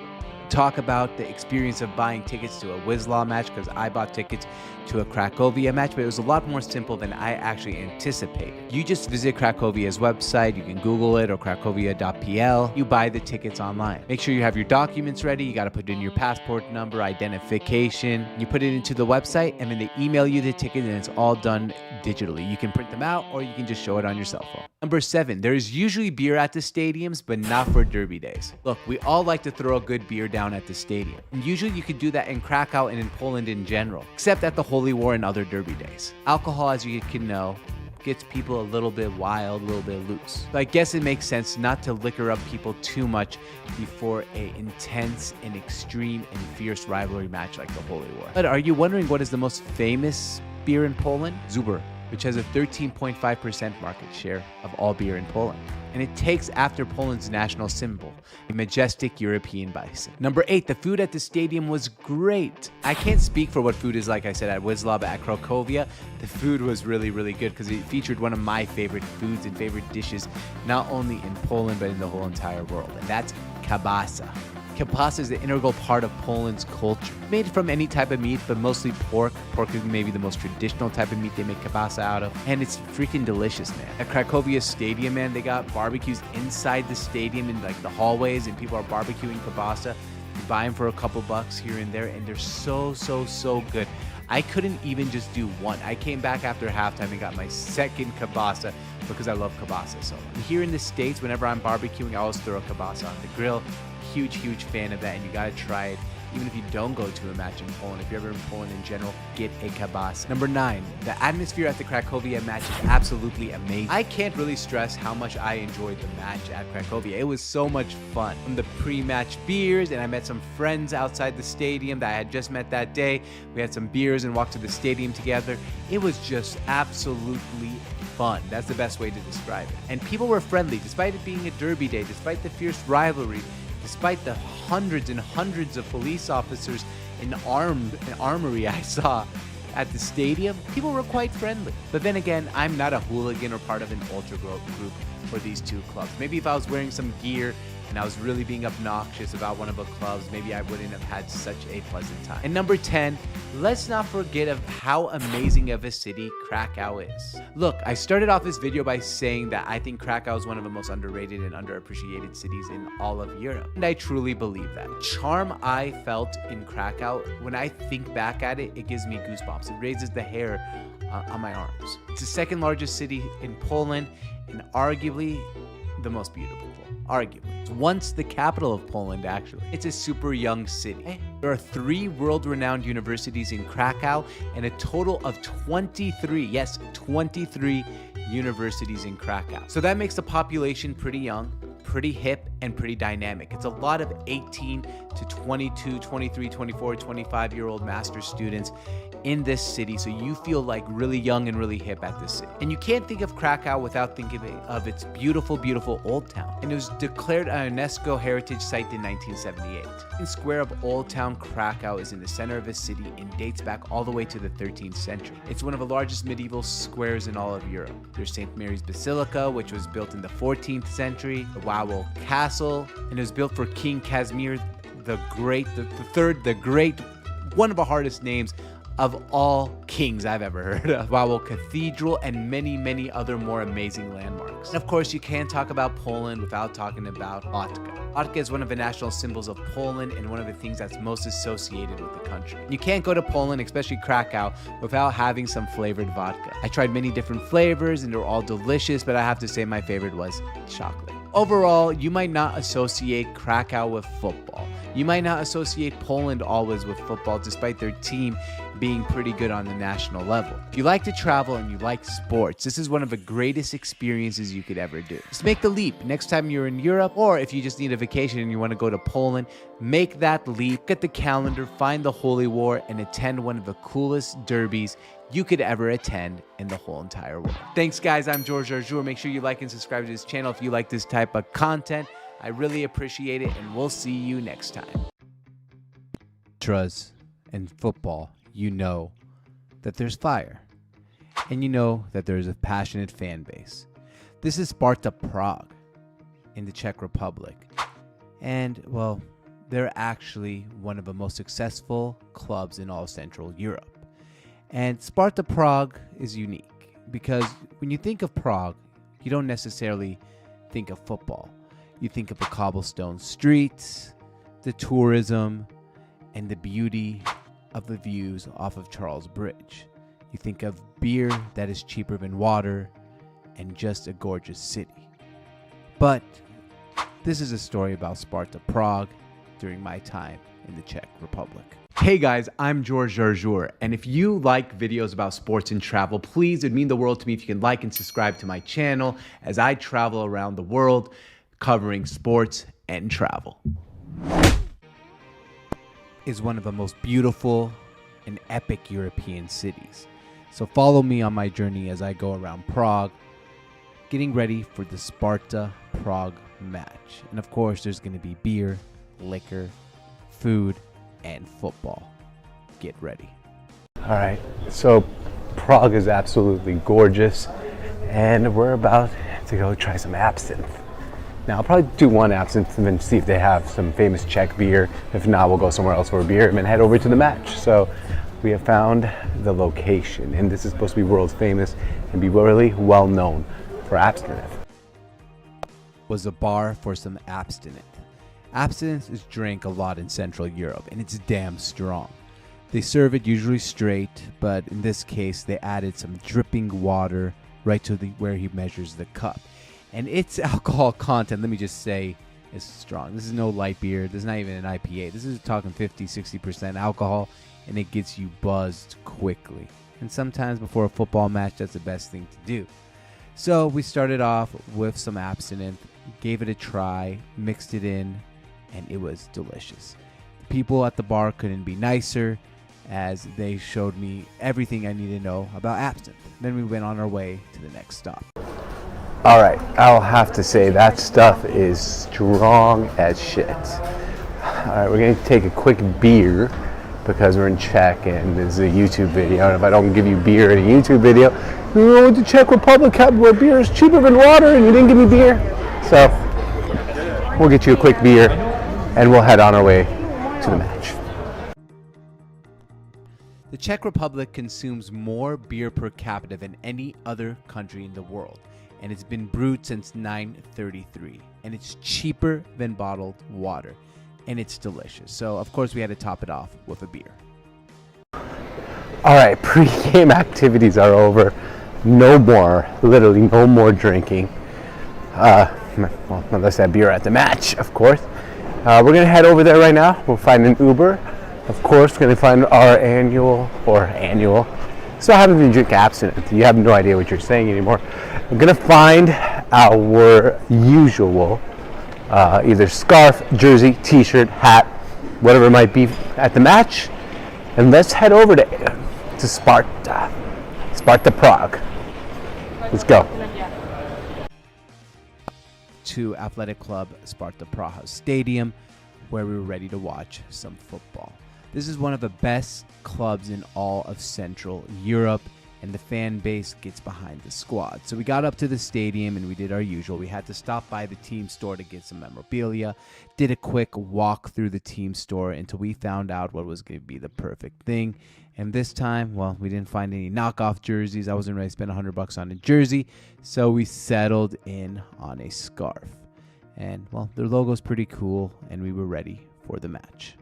Speaker 2: talk about the experience of buying tickets to a Wisła match because I bought tickets to a Cracovia match, but it was a lot more simple than I actually anticipated. You just visit Cracovia's website, you can Google it, or cracovia.pl. You buy the tickets online. Make sure you have your documents ready. You got to put in your passport number, identification. You put it into the website, and then they email you the ticket, and it's all done digitally. You can print them out, or you can just show it on your cell phone. Number 7, there is usually beer at the stadiums, but not for derby days. Look, we all like to throw a good beer down at the stadium. And usually you could do that in Krakow and in Poland in general, except at the Holy War and other derby days. Alcohol, as you can know, gets people a little bit wild, a little bit loose. So I guess it makes sense not to liquor up people too much before an intense and extreme and fierce rivalry match like the Holy War. But are you wondering what is the most famous beer in Poland? Zuber, which has a 13.5% market share of all beer in Poland. And it takes after Poland's national symbol, a majestic European bison. Number 8, the food at the stadium was great. I can't speak for what food is like, I said, at Wisła, but at Cracovia, the food was really, really good because it featured one of my favorite foods and favorite dishes, not only in Poland, but in the whole entire world. And that's kielbasa. Kielbasa is an integral part of Poland's culture. Made from any type of meat, but mostly pork. Pork is maybe the most traditional type of meat they make kielbasa out of. And it's freaking delicious, man. At Cracovia Stadium, man, they got barbecues inside the stadium in like the hallways, and people are barbecuing kielbasa. You buy them for a couple bucks here and there, and they're so, so, so good. I couldn't even just do one. I came back after halftime and got my second kielbasa because I love kielbasa so much. Here in the States, whenever I'm barbecuing, I always throw a kielbasa on the grill. Huge fan of that, and you gotta try it Even if you don't go to a match in Poland, if you're ever in Poland in general, get a kibas. Number 9, the atmosphere at the Cracovia match is absolutely amazing. I can't really stress how much I enjoyed the match at Cracovia. It was so much fun. From the pre-match beers, and I met some friends outside the stadium that I had just met that day. We had some beers and walked to the stadium together. It was just absolutely fun. That's the best way to describe it. And people were friendly, despite it being a derby day, despite the fierce rivalry, despite the hundreds and hundreds of police officers in armory I saw at the stadium. People were quite friendly. But then again, I'm not a hooligan or part of an ultra group for these two clubs. Maybe if I was wearing some gear and I was really being obnoxious about one of the clubs, maybe I wouldn't have had such a pleasant time. And number 10, let's not forget of how amazing of a city Krakow is. Look, I started off this video by saying that I think Krakow is one of the most underrated and underappreciated cities in all of Europe. And I truly believe that. Charm I felt in Krakow, when I think back at it, it gives me goosebumps. It raises the hair on my arms. It's the second largest city in Poland and arguably the most beautiful. Arguably. It's once the capital of Poland, actually. It's a super young city. There are 3 world-renowned universities in Krakow and a total of 23, yes, 23 universities in Krakow. So that makes the population pretty young, pretty hip, and pretty dynamic. It's a lot of 18 to 22, 23, 24, 25-year-old master's students in this city, so you feel like really young and really hip at this city. And you can't think of Krakow without thinking of its beautiful, beautiful Old Town. And it was declared a UNESCO Heritage Site in 1978. The square of Old Town Krakow is in the center of a city and dates back all the way to the 13th century. It's one of the largest medieval squares in all of Europe. There's St. Mary's Basilica, which was built in the 14th century, the Wawel Castle, and it was built for King Casimir the Great, the Third, the Great, one of the hardest names of all kings I've ever heard of. Wawel Cathedral, and many, many other more amazing landmarks. And of course, you can't talk about Poland without talking about vodka. Vodka is one of the national symbols of Poland and one of the things that's most associated with the country. You can't go to Poland, especially Krakow, without having some flavored vodka. I tried many different flavors and they were all delicious, but I have to say my favorite was chocolate. Overall, you might not associate Krakow with football. You might not associate Poland always with football, despite their team being pretty good on the national level. If you like to travel and you like sports, this is one of the greatest experiences you could ever do. Just make the leap. Next time you're in Europe, or if you just need a vacation and you want to go to Poland, make that leap, get the calendar, find the Holy War, and attend one of the coolest derbies you could ever attend in the whole entire world. Thanks, guys. I'm George Arjour. Make sure you like and subscribe to this channel if you like this type of content. I really appreciate it, and we'll see you next time.
Speaker 1: Ultras and football, you know that there's fire, and you know that there's a passionate fan base. This is Sparta Prague in the Czech Republic, and well, they're actually one of the most successful clubs in all Central Europe. And Sparta Prague is unique because when you think of Prague, you don't necessarily think of football. You think of the cobblestone streets, the tourism, and the beauty of the views off of Charles Bridge. You think of beer that is cheaper than water and just a gorgeous city. But this is a story about Sparta Prague during my time in the Czech Republic.
Speaker 2: Hey guys, I'm George Arjour, and if you like videos about sports and travel, please, it'd mean the world to me if you can like and subscribe to my channel as I travel around the world covering sports and travel.
Speaker 1: Is one of the most beautiful and epic European cities. So follow me on my journey as I go around Prague, getting ready for the Sparta Prague match. And of course, there's going to be beer, liquor, food, and football. Get ready.
Speaker 6: All right, so Prague is absolutely gorgeous, and we're about to go try some absinthe. Now, I'll probably do one absinthe and then see if they have some famous Czech beer. If not, we'll go somewhere else for a beer and then head over to the match. So we have found the location, and this is supposed to be world famous and be really well known for absinthe.
Speaker 1: Was a bar for some abstinent. Absinthe is drank a lot in Central Europe, and it's damn strong. They serve it usually straight, but in this case, they added some dripping water right to where he measures the cup. And its alcohol content, let me just say,
Speaker 2: is strong. This is no light beer. This is not even an IPA. This is talking 50-60% alcohol, and it gets you buzzed quickly. And sometimes before a football match, that's the best thing to do. So we started off with some absinthe, gave it a try, mixed it in, and it was delicious. The people at the bar couldn't be nicer, as they showed me everything I need to know about absinthe. Then we went on our way to the next stop.
Speaker 1: All right, I'll have to say that stuff is strong as shit. All right, we're gonna take a quick beer because we're in Czech and this is a YouTube video. And if I don't give you beer in a YouTube video, you go to Czech Republic where beer is cheaper than water and you didn't give me beer. So we'll get you a quick beer and we'll head on our way to the match.
Speaker 2: The Czech Republic consumes more beer per capita than any other country in the world, and it's been brewed since 933, and it's cheaper than bottled water, and it's delicious. So of course we had to top it off with a beer.
Speaker 1: All right, pre-game activities are over. No more, literally no more drinking. Well, unless I have beer at the match, of course. We're gonna head over there right now. We'll find an Uber. Of course, gonna find our annual. So how do you drink absinthe? You have no idea what you're saying anymore. I'm gonna find our usual either scarf, jersey, t-shirt, hat, whatever it might be at the match, and let's head over to Sparta Prague. Let's go.
Speaker 2: To Athletic Club Sparta Praha Stadium, where we were ready to watch some football. This is one of the best clubs in all of Central Europe, and the fan base gets behind the squad. So we got up to the stadium and we did our usual. We had to stop by the team store to get some memorabilia, did a quick walk through the team store until we found out what was going to be the perfect thing. And this time, well, we didn't find any knockoff jerseys. I wasn't ready to spend $100 on a jersey, so we settled in on a scarf. And, well, their logo's pretty cool, and we were ready for the match.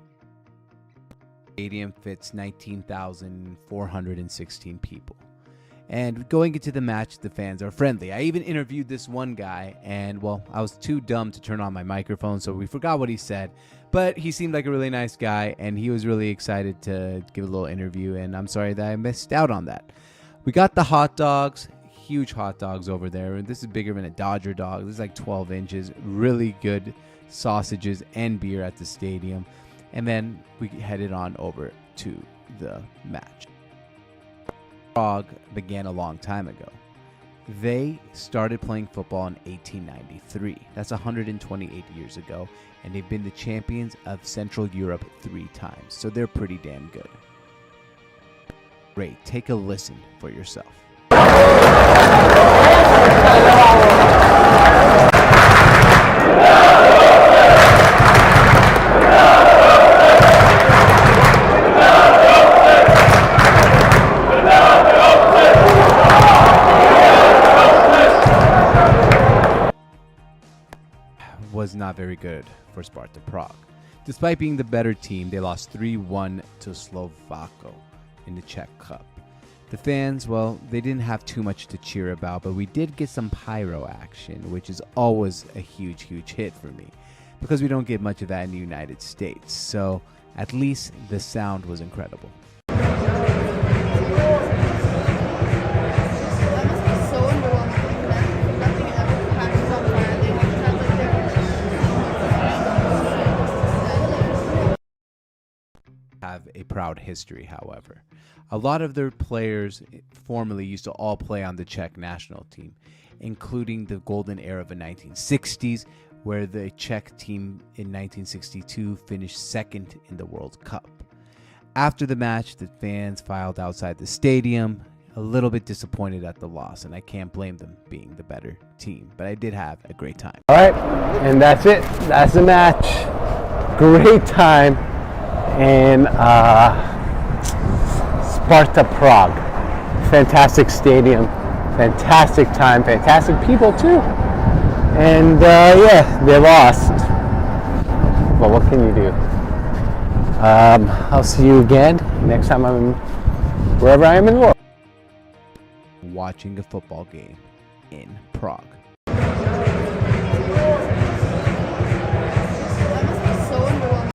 Speaker 2: Stadium fits 19,416 people. And going into the match, the fans are friendly. I even interviewed this one guy, and well, I was too dumb to turn on my microphone, so we forgot what he said. But he seemed like a really nice guy, and he was really excited to give a little interview, and I'm sorry that I missed out on that. We got the hot dogs, huge hot dogs over there. This is bigger than a Dodger dog. This is like 12 inches. Really good sausages and beer at the stadium. And then we headed on over to the match. Prague began a long time ago. They started playing football in 1893. That's 128 years ago. And they've been the champions of Central Europe 3 times. So they're pretty damn good. Great. Take a listen for yourself. Was not very good for Sparta Prague. Despite being the better team, they lost 3-1 to Slovakia in the Czech Cup. The fans, well, they didn't have too much to cheer about, but we did get some pyro action, which is always a huge hit for me, because we don't get much of that in the United States. So at least the sound was incredible. Have a proud history, however. A lot of their players formerly used to all play on the Czech national team, including the golden era of the 1960s, where the Czech team in 1962 finished second in the World Cup. After the match, the fans filed outside the stadium, a little bit disappointed at the loss, and I can't blame them being the better team, but I did have a great time.
Speaker 1: All right, and that's it. That's the match. Great time in Sparta Prague. Fantastic stadium, fantastic time, fantastic people too. And yeah, they lost. Well, what can you do? I'll see you again next time I'm wherever I am in the world.
Speaker 2: Watching a football game in Prague.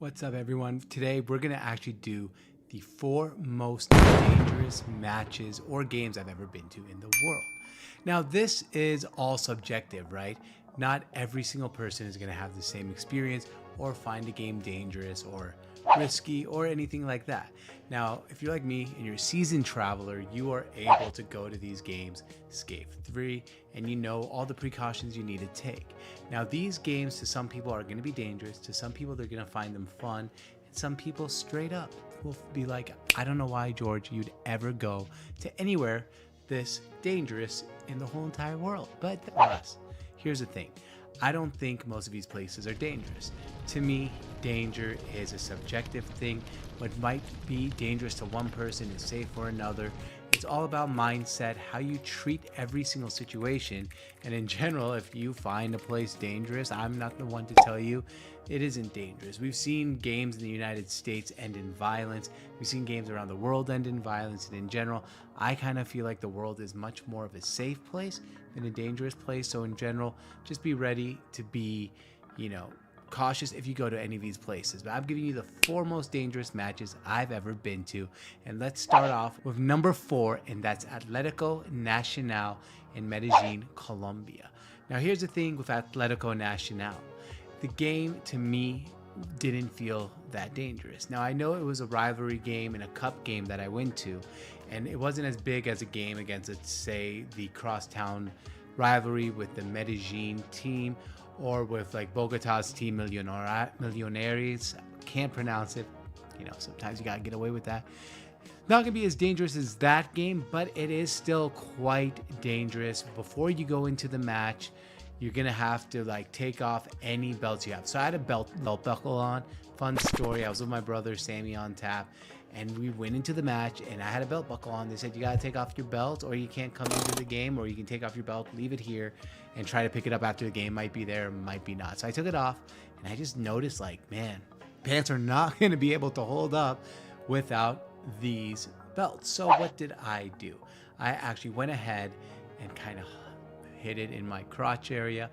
Speaker 1: What's up, everyone? Today we're gonna actually do the 4 most dangerous matches or games I've ever been to in the world. Now, this is all subjective, right? Not every single person is gonna have the same experience or find a game dangerous or risky or anything like that. Now, if you're like me and you're a seasoned traveler, you are able to go to these games scathe-free and you know all the precautions you need to take. Now, these games to some people are going to be dangerous, to some people they're going to find them fun, and some people straight up will be like, I don't know why, George, you'd ever go to anywhere this dangerous in the whole entire world. But for us, here's the thing. I don't think most of these places are dangerous. To me, danger is a subjective thing. What might be dangerous to one person is safe for another. It's all about mindset, how you treat every single situation. And in general, if you find a place dangerous, I'm not the one to tell you it isn't dangerous. We've seen games in the United States end in violence. We've seen games around the world end in violence. And in general, I kind of feel like the world is much more of a safe place than a dangerous place. So in general, just be ready to be, cautious if you go to any of these places. But I'm giving you the 4 most dangerous matches I've ever been to. And let's start off with number 4, and that's Atlético Nacional in Medellin, Colombia. Now, here's the thing with Atlético Nacional. The game, to me, didn't feel that dangerous. Now, I know it was a rivalry game and a cup game that I went to, and it wasn't as big as a game against, let's say, the crosstown rivalry with the Medellin team or with like Bogota's team Millonarios. Can't pronounce it. Sometimes you gotta get away with that. Not gonna be as dangerous as that game, but it is still quite dangerous. Before you go into the match, you're gonna have to take off any belts you have. So I had a belt buckle on. Fun story. I was with my brother Sammy on tap, and we went into the match, and I had a belt buckle on. They said you gotta take off your belt, or you can't come into the game, or you can take off your belt, leave it here, and try to pick it up after the game. Might be there, might be not. So I took it off, and I just noticed, man, pants are not gonna be able to hold up without these belts. So what did I do? I actually went ahead and kind of hit it in my crotch area,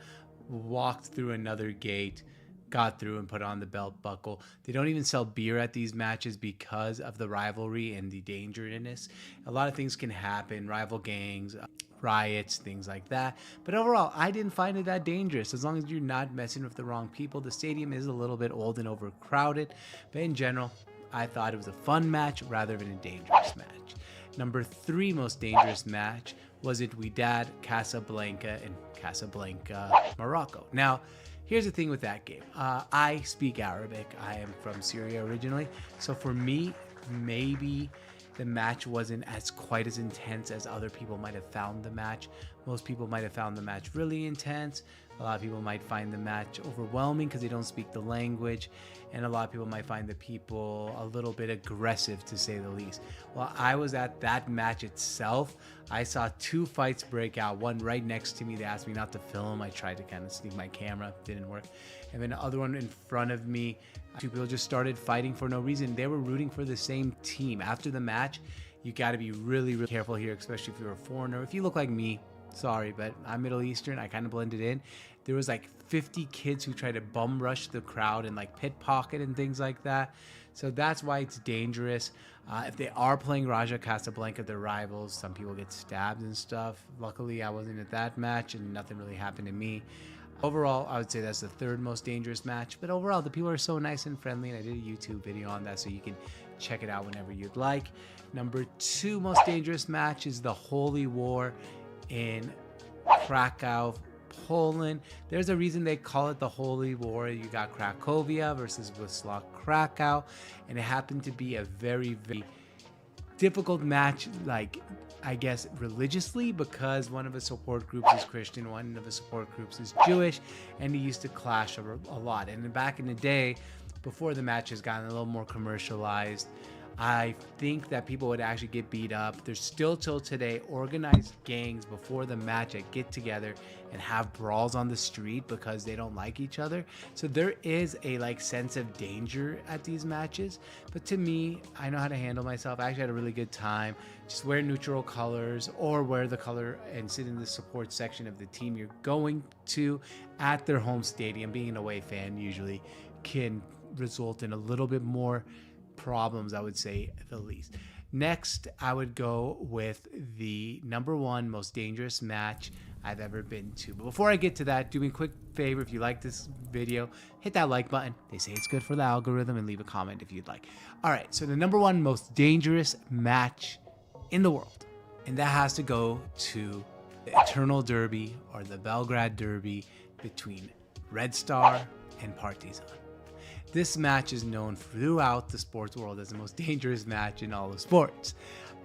Speaker 1: walked through another gate, got through and put on the belt buckle. They don't even sell beer at these matches because of the rivalry and the dangerousness. A lot of things can happen, rival gangs, riots, things like that. But overall, I didn't find it that dangerous as long as you're not messing with the wrong people. The stadium is a little bit old and overcrowded, but in general, I thought it was a fun match rather than a dangerous match. Number 3 most dangerous match was at Wydad Casablanca in Casablanca, Morocco. Now, here's the thing with that game. I speak Arabic. I am from Syria originally. So for me, maybe the match wasn't quite as intense as other people might have found the match. Most people might have found the match really intense. A lot of people might find the match overwhelming because they don't speak the language. And a lot of people might find the people a little bit aggressive, to say the least. While I was at that match itself, I saw 2 fights break out. One right next to me. They asked me not to film. I tried to kind of sneak my camera. Didn't work. And then the other one in front of me, 2 people just started fighting for no reason. They were rooting for the same team. After the match, you got to be really, really careful here, especially if you're a foreigner. If you look like me, sorry, but I'm Middle Eastern. I kind of blended in. There was 50 kids who tried to bum rush the crowd and pickpocket and things like that. So that's why it's dangerous. If they are playing Raja Casablanca, their rivals, some people get stabbed and stuff. Luckily, I wasn't at that match and nothing really happened to me. Overall, I would say that's the 3rd most dangerous match. But overall, the people are so nice and friendly, and I did a YouTube video on that, so you can check it out whenever you'd like. Number 2 most dangerous match is the Holy War in Krakow, Poland. There's a reason they call it the Holy War. You got Cracovia versus Wisła Krakow, and it happened to be a very, very difficult match, I guess religiously, because one of the support groups is Christian, one of the support groups is Jewish, and they used to clash a lot. And back in the day, before the match has gotten a little more commercialized, I think that people would actually get beat up. There's still till today organized gangs before the match that get together and have brawls on the street because they don't like each other. So there is a sense of danger at these matches. But to me, I know how to handle myself. I actually had a really good time. Just wear neutral colors or wear the color and sit in the support section of the team you're going to at their home stadium. Being an away fan usually can result in a little bit more problems, I would say, at the least. Next, I would go with the number one most dangerous match I've ever been to. But before I get to that, do me a quick favor. If you like this video, hit that like button. They say it's good for the algorithm, and leave a comment if you'd like. All right, so the number one most dangerous match in the world, and that has to go to the Eternal Derby, or the Belgrade Derby, between Red Star and Partizan. This match is known throughout the sports world as the most dangerous match in all of sports.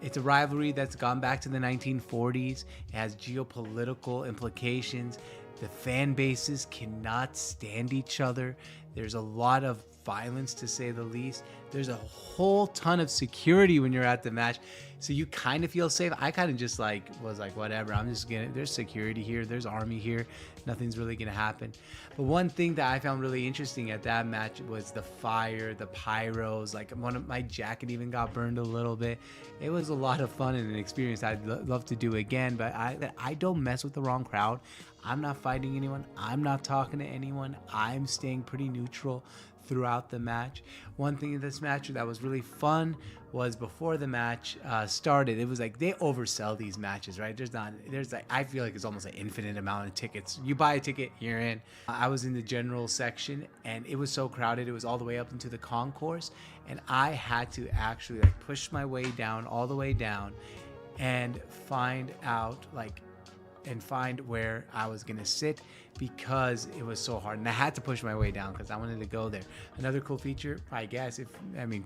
Speaker 1: It's a rivalry that's gone back to the 1940s. It has geopolitical implications. The fan bases cannot stand each other. There's a lot of violence, to say the least. There's a whole ton of security when you're at the match, so you kind of feel safe. I kind of just was like, whatever, I'm just gonna, there's security here, there's army here, nothing's really gonna happen. But one thing that I found really interesting at that match was the fire, the pyros. Like, one of my jacket even got burned a little bit. It was a lot of fun and an experience I'd love to do again, but I don't mess with the wrong crowd. I'm not fighting anyone, I'm not talking to anyone, I'm staying pretty neutral throughout the match. One thing in this match that was really fun was before the match started, it was like they oversell these matches, right? There's like, I feel like it's almost an infinite amount of tickets. You buy a ticket, you're in. I was in the general section, and it was so crowded. It was all the way up into the concourse, and I had to actually like push my way down, all the way down, and find where I was gonna sit, because it was so hard, and I had to push my way down because I wanted to go there. Another cool feature, I guess,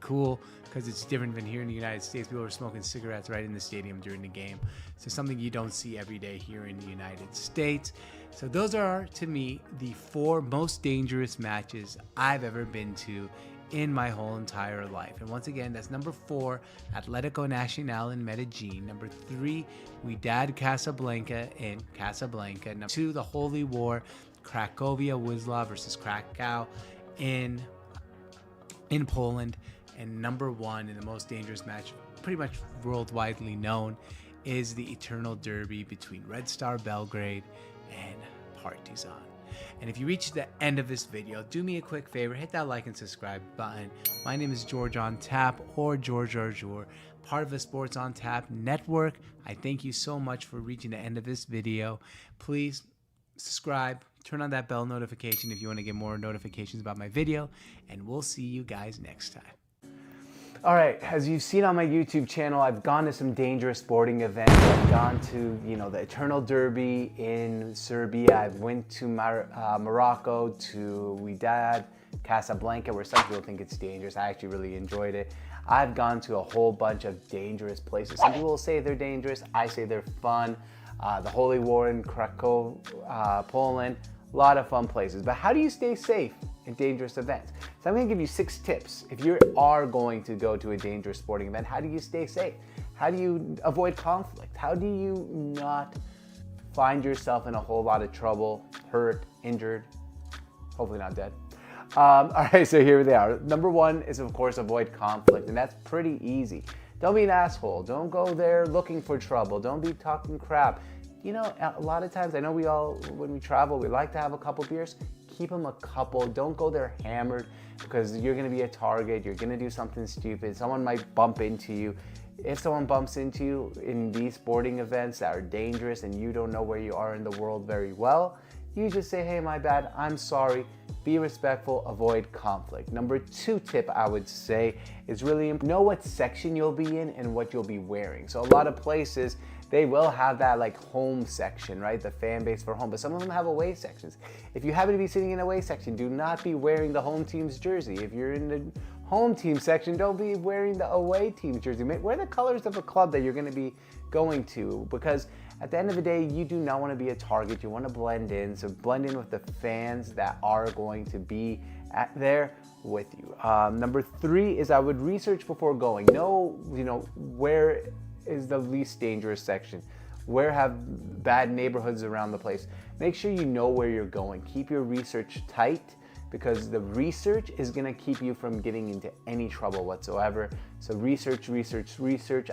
Speaker 1: cool, because it's different than here in the United States. People are smoking cigarettes right in the stadium during the game, so something you don't see every day here in the United States. So those are, to me, the 4 most dangerous matches I've ever been to in my whole entire life. And once again, that's number 4, Atlético Nacional in Medellin. Number 3, Wydad Casablanca in Casablanca. Number 2, the Holy War, Cracovia Wisla versus Krakow in Poland. And number 1, and the most dangerous match, pretty much worldwide known, is the Eternal Derby between Red Star Belgrade and Partizan. And if you reach the end of this video, do me a quick favor, hit that like and subscribe button. My name is George on Tap, or George Arjour, part of the Sports on Tap network. I thank you so much for reaching the end of this video. Please subscribe, turn on that bell notification if you want to get more notifications about my video, and we'll see you guys next time. All right, as you've seen on my YouTube channel, I've gone to some dangerous sporting events. I've gone to, the Eternal Derby in Serbia. I've went to Morocco, to Wydad Casablanca, where some people think it's dangerous. I actually really enjoyed it. I've gone to a whole bunch of dangerous places. Some people will say they're dangerous. I say they're fun. The Holy War in Krakow, Poland, a lot of fun places. But how do you stay safe in dangerous events? So I'm going to give you 6 tips. If you are going to go to a dangerous sporting event, how do you stay safe? How do you avoid conflict? How do you not find yourself in a whole lot of trouble, hurt, injured, hopefully not dead? All right, so here they are. Number 1 is, of course, avoid conflict, and that's pretty easy. Don't be an asshole. Don't go there looking for trouble. Don't be talking crap. A lot of times, I know when we travel, we like to have a couple beers. Keep them a couple. Don't go there hammered, because you're going to be a target. You're going to do something stupid. Someone might bump into you. If someone bumps into you in these sporting events that are dangerous and you don't know where you are in the world very well, you just say, hey, my bad, I'm sorry. Be respectful, avoid conflict. Number 2 tip I would say is really know what section you'll be in and what you'll be wearing. So a lot of places, they will have that home section, right? The fan base for home, but some of them have away sections. If you happen to be sitting in away section, do not be wearing the home team's jersey. If you're in the home team section, don't be wearing the away team's jersey. Wear the colors of a club that you're gonna be going to, because at the end of the day, you do not want to be a target. You want to blend in. So blend in with the fans that are going to be there with you. Number 3 is I would research before going. Know, where is the least dangerous section? Where have bad neighborhoods around the place? Make sure you know where you're going. Keep your research tight.
Speaker 6: because the research is gonna keep you from getting into any trouble whatsoever. So research,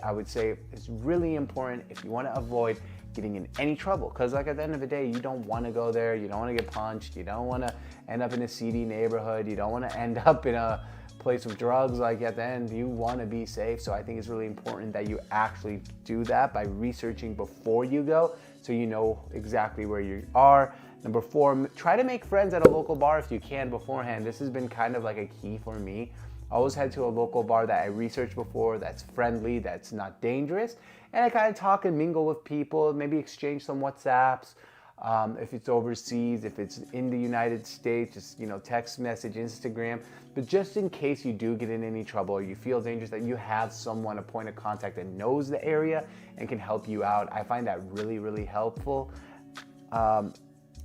Speaker 6: I would say is really important if you wanna avoid getting in any trouble. Because like at the end of the day, you don't wanna go there, you don't wanna get punched, you don't wanna end up in a seedy neighborhood, you don't wanna end up in a place of drugs. Like at the end, you wanna be safe. So I think it's really important that you actually do that by researching before you go, so you know exactly where you are. Number 4, try to make friends at a local bar if you can beforehand. This has been kind of like a key for me. I always head to a local bar that I researched before, that's friendly, that's not dangerous. And I kind of talk and mingle with people, maybe exchange some WhatsApps. If it's overseas, if it's in the United States, just, you know, text message, Instagram. But just in case you do get in any trouble or you feel dangerous, that you have someone, a point of contact that knows the area and can help you out. I find that really, really helpful.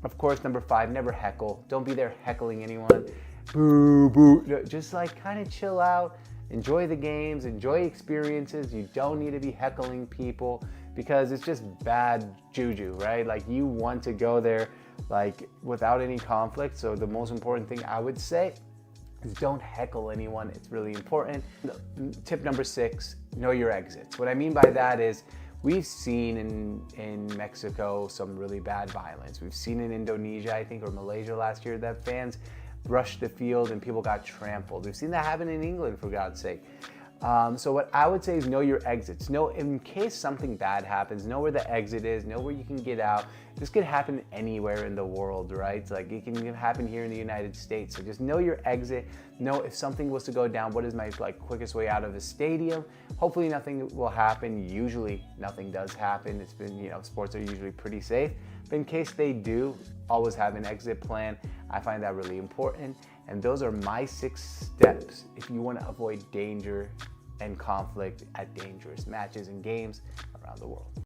Speaker 6: Of course, number 5, never heckle. Don't be there heckling anyone. Boo, boo. Just like kind of chill out, enjoy the games, enjoy experiences. You don't need to be heckling people because it's just bad juju, right? Like you want to go there like without any conflict. So the most important thing I would say is don't heckle anyone. It's really important. Tip number 6, know your exits. What I mean by that is we've seen in Mexico some really bad violence. We've seen in Indonesia, I think, or Malaysia last year, that fans rushed the field and people got trampled. We've seen that happen in England, for God's sake. So what I would say is know your exits. Know in case something bad happens, know where the exit is, know where you can get out. This could happen anywhere in the world, right? Like it can happen here in the United States. So just know your exit. Know if something was to go down, what is my quickest way out of a stadium? Hopefully nothing will happen. Usually nothing does happen. It's been, you know, sports are usually pretty safe. But in case they do, always have an exit plan. I find that really important. And those are my 6 steps if you want to avoid danger and conflict at dangerous matches and games around the world.